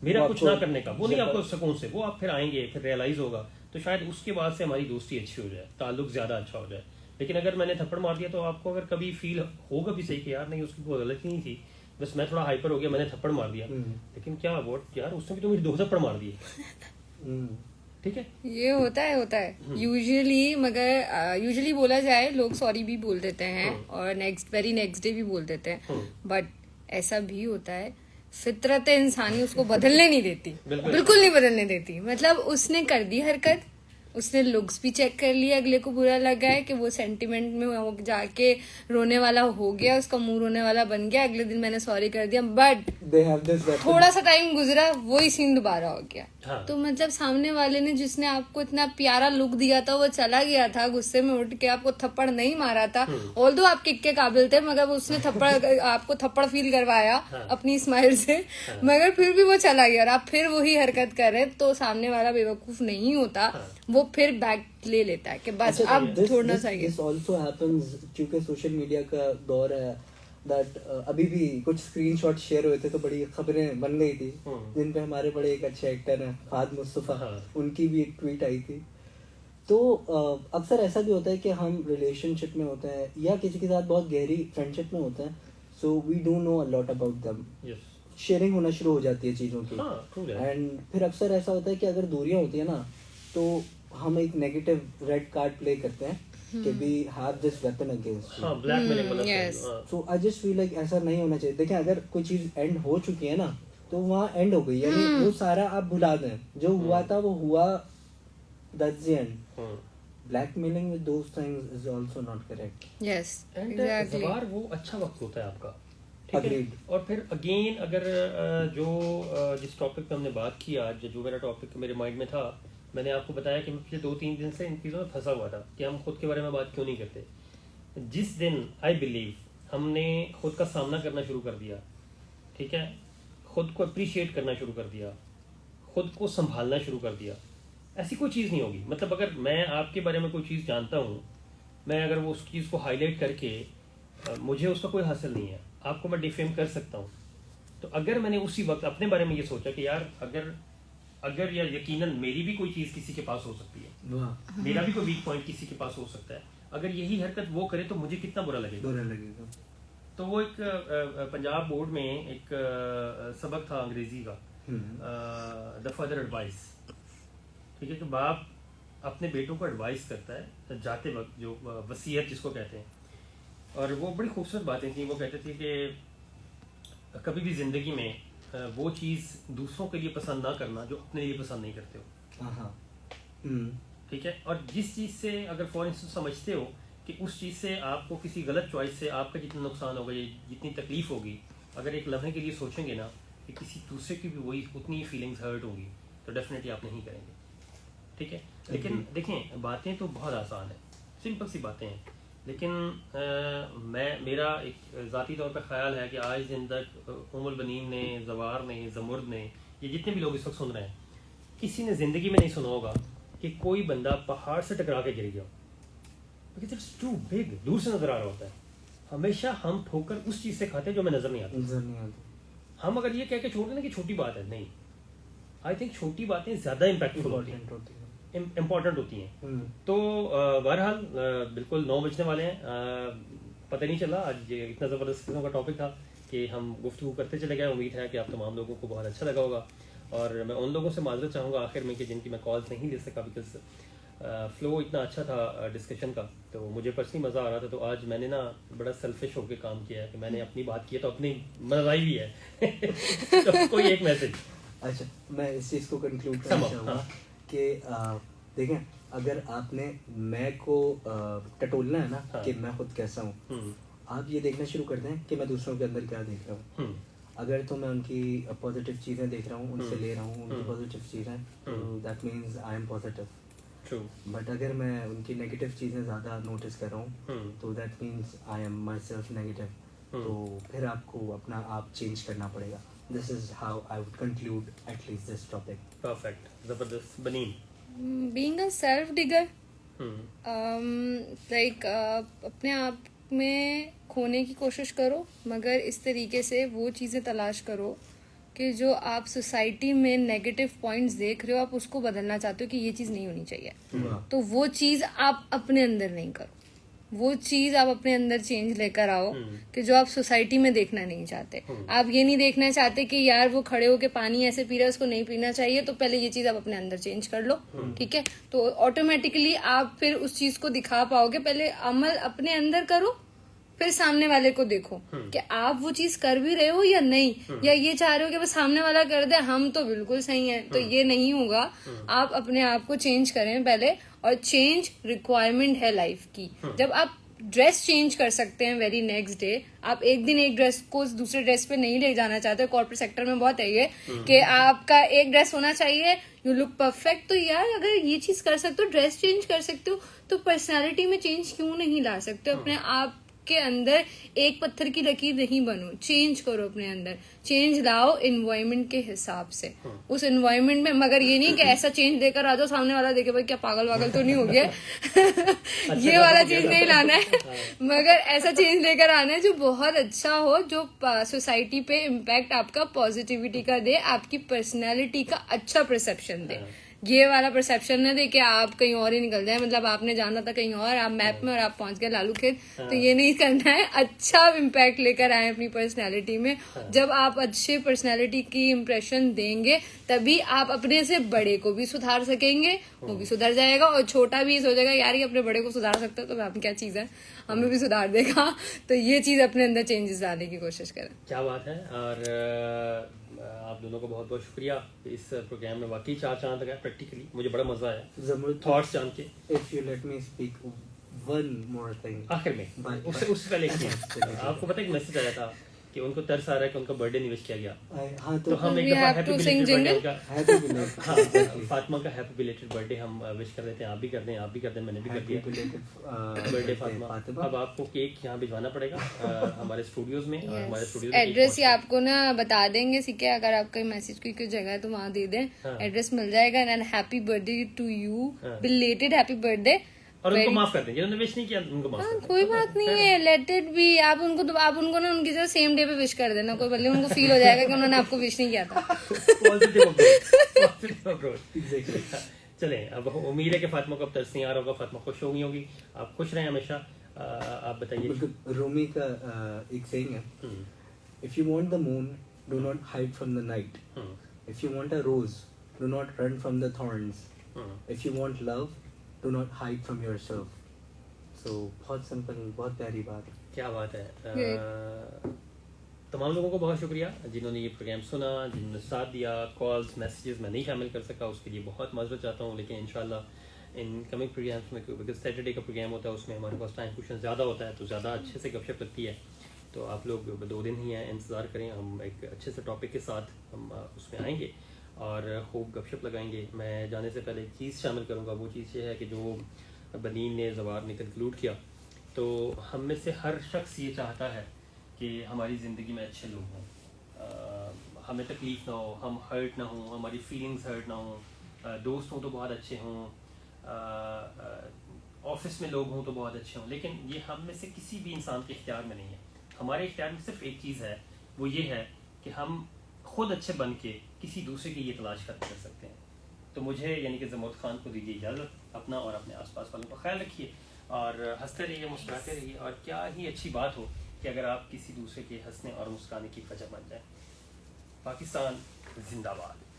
Speaker 1: मेरा कुछ ना करने का, वो नहीं आपको सुकून से, वो आप फिर आएंगे, फिर रियलाइज होगा, तो शायद उसके बाद से हमारी दोस्ती अच्छी हो जाए, ताल्लुक ज़्यादा अच्छा हो जाए। लेकिन अगर मैंने थप्पड़ मार दिया, तो आपको अगर कभी फील होगा भी सही कि यार नहीं, उसकी कोई गलती नहीं थी, बस मैं थोड़ा हाइपर हो गया, मैंने थप्पड़ मार दिया, लेकिन क्या वोट यार, उसने भी तो मुझे 2 थप्पड़ मार दिए, ठीक है।
Speaker 3: ये होता है यूजुअली, मगर यूजुअली बोला जाए लोग सॉरी भी बोल देते हैं और वेरी नेक्स्ट डे भी बोल देते हैं, बट ऐसा भी होता है, फितरत इंसानी उसको बदलने नहीं देती, बिल्कुल नहीं बदलने देती। मतलब उसने कर दी हरकत, उसने लुक्स भी चेक कर लिया, अगले को बुरा लगा है कि वो सेंटिमेंट में वो जाके रोने वाला हो गया, उसका मुंह रोने वाला बन गया, अगले दिन मैंने सॉरी कर दिया, बट थोड़ा सा टाइम गुजरा, वही सीन दोबारा हो गया। हाँ। तो मतलब सामने वाले ने, जिसने आपको इतना प्यारा लुक दिया था, वो चला गया था, गुस्से में उठ के आपको थप्पड़ नहीं मारा था, ऑल्दो आप किक के काबिल थे, मगर उसने आपको थप्पड़ फील करवाया अपनी स्माइल से, मगर फिर भी वो चला गया और आप फिर वही हरकत कर रहे, तो सामने वाला बेवकूफ नहीं होता, वो फिर बैक ले लेता है कि बस अब छोड़ना चाहिए।
Speaker 2: This also happens क्योंकि सोशल मीडिया का दौर है, that अभी भी कुछ स्क्रीनशॉट शेयर हुए थे तो बड़ी खबरें बन गई थी, जिन पे हमारे बड़े एक अच्छे एक्टर हैं फाद मुस्तफा, उनकी भी एक ट्वीट आई थी। तो अक्सर ऐसा भी होता है कि हम रिलेशनशिप में होते हैं या किसी के साथ बहुत गहरी फ्रेंडशिप में होते हैं, so we do know a lot about them, sharing होना शुरू हो जाती है चीज़ों की, एंड फिर अक्सर ऐसा होता है कि अगर दूरियां होती है ना, तो हम एक नेगेटिव रेड कार्ड प्ले करते हैं कि we have this weapon against you,
Speaker 1: blackmailing मतलब।
Speaker 2: So I just feel like ऐसा नहीं होना चाहिए। देखिए, अगर कोई चीज एंड हो चुकी है ना, तो वहाँ एंड हो गई, यानी वो सारा आप भुला दें, जो हुआ था वो हुआ, that's the end. Blackmailing with those things is also not correct.
Speaker 3: Yes, exactly.
Speaker 1: Jabbar वो अच्छा वक्त होता है आपका, ठीक है। और फिर अगेन अगर जो जिस टॉपिक पे हमने बात की आज, जो मेरा टॉपिक मेरे माइंड में था, मैंने आपको बताया कि मैं पिछले 2-3 दिन से इन चीज़ों में फंसा हुआ था कि हम खुद के बारे में बात क्यों नहीं करते। जिस दिन आई बिलीव हमने खुद का सामना करना शुरू कर दिया, ठीक है, खुद को अप्रिशिएट करना शुरू कर दिया, खुद को संभालना शुरू कर दिया, ऐसी कोई चीज़ नहीं होगी। मतलब अगर मैं आपके बारे में कोई चीज़ जानता हूँ, मैं अगर वो उस चीज़ को हाईलाइट करके मुझे उसका कोई हासिल नहीं है, आपको मैं डिफेम कर सकता हूँ, तो अगर मैंने उसी वक्त अपने बारे में ये सोचा कि यार अगर या यकीनन मेरी भी कोई चीज़ किसी के पास हो सकती है, मेरा भी कोई वीक पॉइंट किसी के पास हो सकता है, अगर यही हरकत वो करे तो मुझे कितना बुरा लगेगा। तो वो एक पंजाब बोर्ड में एक सबक था अंग्रेजी का, द फादर एडवाइस, ठीक है, कि बाप अपने बेटों को एडवाइस करता है जाते वक्त, जो वसीयत जिसको कहते हैं, और वो बड़ी खूबसूरत बातें थी। वो कहते थे कि कभी भी ज़िंदगी में वो चीज़ दूसरों के लिए पसंद ना करना जो अपने लिए पसंद नहीं करते हो, ठीक है। और जिस चीज़ से अगर फॉर इंस्टेंस समझते हो कि उस चीज़ से आपको किसी गलत चॉइस से आपका जितना नुकसान होगा, जितनी तकलीफ होगी, अगर एक लम्हे के लिए सोचेंगे ना कि किसी दूसरे की भी वही उतनी ही फीलिंग्स हर्ट होगी, तो डेफिनेटली आप नहीं करेंगे, ठीक है। लेकिन देखें, बातें तो बहुत आसान है, सिंपल सी बातें हैं, लेकिन मेरा एक ज़ाती तौर पर ख़्याल है कि आज दिन तक उमुल बनीन ने, ज़वार ने, ज़मुर्द ने, ये जितने भी लोग इस वक्त सुन रहे हैं, किसी ने ज़िंदगी में नहीं सुना होगा कि कोई बंदा पहाड़ से टकरा के गिर गया, बिकॉज़ इट्स टू बिग, दूर से नज़र आ रहा होता है, हमेशा हम ठोकर उस चीज से खाते हैं जो हमें नजर नहीं आती। हम अगर ये कह के छोड़ दें ना कि छोटी बात है, नहीं, आई थिंक छोटी बातें ज्यादा इम्पैक्टफुल होती हैं, इम्पोर्टेंट होती हैं। तो बहरहाल बिल्कुल 9 बजने वाले हैं, पता नहीं चला आज ये इतना ज़बरदस्त किस्म का टॉपिक था कि हम गुफ्तगू करते चले गए। उम्मीद है कि आप तमाम लोगों को बहुत अच्छा लगा होगा, और मैं उन लोगों से माजरत चाहूँगा आखिर में कि जिनकी मैं कॉल्स नहीं ले सका, बिकॉज फ्लो इतना अच्छा था डिस्कशन का, तो मुझे पर्सनली मज़ा आ रहा था। तो आज मैंने ना बड़ा सेल्फिश होकर काम किया है कि मैंने अपनी बात की है, तो अपनी मज़ाई भी है तो कोई एक मैसेज।
Speaker 2: अच्छा, मैं इस चीज़ को कंक्लूड करना चाहूँगा कि देखें, अगर आपने मैं को टटोलना है ना कि मैं खुद कैसा हूँ, आप ये देखना शुरू कर दें कि मैं दूसरों के अंदर क्या देख रहा हूँ। अगर तो मैं उनकी पॉजिटिव चीज़ें देख रहा हूँ, उनसे ले रहा हूँ उनकी पॉजिटिव चीज़ें, तो that means I am positive. But अगर मैं उनकी नेगेटिव चीज़ें ज़्यादा नोटिस कर रहा हूँ, तो that means I am my self negative. तो फिर आपको अपना आप चेंज करना पड़ेगा। This is how I would conclude at least this topic.
Speaker 1: Perfect. Zabardast. Baneem.
Speaker 3: Being a self digger, like अपने आप में खोने की कोशिश करो, मगर इस तरीके से वो चीज़ें तलाश करो कि जो आप सोसाइटी में नेगेटिव पॉइंट्स देख रहे हो, आप उसको बदलना चाहते हो कि ये चीज़ नहीं होनी चाहिए, तो वो चीज़ आप अपने अंदर नहीं करो, वो चीज आप अपने अंदर चेंज लेकर आओ कि जो आप सोसाइटी में देखना नहीं चाहते। आप ये नहीं देखना चाहते कि यार वो खड़े होके पानी ऐसे पी रहा है, उसको नहीं पीना चाहिए, तो पहले ये चीज आप अपने अंदर चेंज कर लो, ठीक है? तो ऑटोमेटिकली आप फिर उस चीज को दिखा पाओगे। पहले अमल अपने अंदर करो, फिर सामने वाले को देखो कि आप वो चीज कर भी रहे हो या नहीं, या ये चाह रहे हो कि बस सामने वाला कर दे, हम तो बिल्कुल सही हैं, तो ये नहीं होगा। आप अपने आप को चेंज करें पहले, और चेंज रिक्वायरमेंट है लाइफ की। जब आप ड्रेस चेंज कर सकते हैं वेरी नेक्स्ट डे, आप एक दिन एक ड्रेस को दूसरे ड्रेस पे नहीं ले जाना चाहते। कॉर्पोरेट सेक्टर में बहुत है ये कि आपका एक ड्रेस होना चाहिए, यू लुक परफेक्ट। तो यार अगर ये चीज कर सकते हो, ड्रेस चेंज कर सकते हो, तो पर्सनालिटी में चेंज क्यों नहीं ला सकते हो? अपने आप के अंदर एक पत्थर की लकीर नहीं बनो, चेंज करो अपने अंदर, चेंज लाओ एनवायरनमेंट के हिसाब से, उस एनवायरनमेंट में। मगर ये नहीं कि ऐसा चेंज लेकर आ जाओ, सामने वाला देखे भाई क्या पागल वागल तो नहीं हो गया ये वाला चेंज नहीं लाना है मगर ऐसा चेंज लेकर आना है जो बहुत अच्छा हो, जो सोसाइटी पे इम्पैक्ट आपका पॉजिटिविटी का दे, आपकी पर्सनैलिटी का अच्छा परसेप्शन दे। ये वाला परसेप्शन न दे कि आप कहीं और ही निकल जाए, मतलब आपने जाना था कहीं और, आप मैप में और आप पहुंच गए लालू खेत, तो ये नहीं करना है। अच्छा इम्पैक्ट लेकर आए अपनी पर्सनालिटी में। जब आप अच्छे पर्सनालिटी की इम्प्रेशन देंगे, तभी आप अपने से बड़े को भी सुधार सकेंगे, वो भी सुधर जाएगा, और छोटा भी सोचेगा यार ये अपने बड़े को सुधार सकता है, तो हम क्या चीज है, हमें भी सुधार देगा। तो ये चीज अपने अंदर चेंजेस लाने की कोशिश करें।
Speaker 1: क्या बात है। और आप दोनों को बहुत बहुत शुक्रिया। इस प्रोग्राम में वाकई 4 चांद लगा प्रैक्टिकली, मुझे बड़ा मजा आया थॉट्स जान के।
Speaker 2: If you let me speak one more thing
Speaker 1: आखिर में उससे पहले आपको पता है कि मैसेज आया था कि उनको तरस आ रहा है कि उनका बर्थडे नहीं विश किया गया।
Speaker 2: हाँ,
Speaker 1: तो हम एक दफा हैप्पी बिलेटेड बर्थडे
Speaker 2: हाँ,
Speaker 1: फातिमा का हैप्पी बिलेटेड बर्थडे हम विश कर देते हैं। आप भी कर दें, आप भी कर दें, मैंने भी कर दिया बर्थडे फातिमा। अब आपको केक यहाँ भिजवाना पड़ेगा हमारे स्टूडियोज में, और हमारे स्टूडियो
Speaker 3: एड्रेस ही आपको ना बता देंगे, ठीक है? अगर आपका मैसेज की कोई जगह है तो वहाँ दे दें, एड्रेस मिल जाएगा। And happy birthday to you, belated happy birthday.
Speaker 1: और उनको माफ कर दें जिन्होंने विश नहीं किया, उनको माफ कर दें।
Speaker 3: कोई बात नहीं है, लेट इट बी। आप उनको ना उनकी जगह सेम डे पे विश कर देना, कोई बल्कि उनको फील हो जाएगा कि उन्होंने आपको विश नहीं किया था।
Speaker 1: Positive approach. चलें, अब उम्मीद है कि फातिमा को अब तरस नहीं आ रहा होगा, फातिमा खुश होगी। आप खुश रहें हमेशा। आप बताइए।
Speaker 2: रूमी का एक सेइंग है, if you want the moon do not hide from the night, if you want a rose do not run from the thorns, if you want love do not hide from yourself. So बहुत simple, बहुत प्यारी बात।
Speaker 1: क्या बात है। तमाम लोगों को बहुत शुक्रिया जिन्होंने ये प्रोग्राम सुना, जिन्होंने साथ दिया। कॉल्स मैसेजेस मैं नहीं शामिल कर सका, उसके लिए बहुत माजरत चाहता हूँ, लेकिन इंशाल्लाह इन कमिंग प्रोग्राम्स में, बिकॉज सैटरडे का प्रोग्राम होता है, उसमें हमारे पास टाइम क्वेश्चन ज़्यादा होता है, तो ज़्यादा अच्छे से गपशप लगती है। तो आप लोग 2 दिन ही हैं, इंतज़ार करें, हम एक अच्छे से टॉपिक के साथ हम उसमें आएंगे और खूब गपशप लगाएंगे। मैं जाने से पहले एक चीज़ शामिल करूंगा, वो चीज़ ये है कि जो बनीन ने जवाब ने कंक्लूड किया, तो हम में से हर शख्स ये चाहता है कि हमारी ज़िंदगी में अच्छे लोग हों, हमें तकलीफ़ ना हो, हम हर्ट ना हों, हमारी फीलिंग्स हर्ट ना हों, दोस्त हों तो बहुत अच्छे हों, ऑफिस में लोग हों तो बहुत अच्छे हों, लेकिन ये हम में से किसी भी इंसान के इख्तियार में नहीं है। हमारे इख्तियार में सिर्फ एक चीज़ है, वो ये है कि हम खुद अच्छे बन के किसी दूसरे की ये तलाश कर सकते हैं। तो मुझे यानी कि ज़मरूद खान को दीजिए इजाज़त, अपना और अपने आसपास वालों का ख्याल रखिए और हंसते रहिए, मुस्कुराते रहिए। और क्या ही अच्छी बात हो कि अगर आप किसी दूसरे के हंसने और मुस्कुराने की वजह बन जाए। पाकिस्तान जिंदाबाद।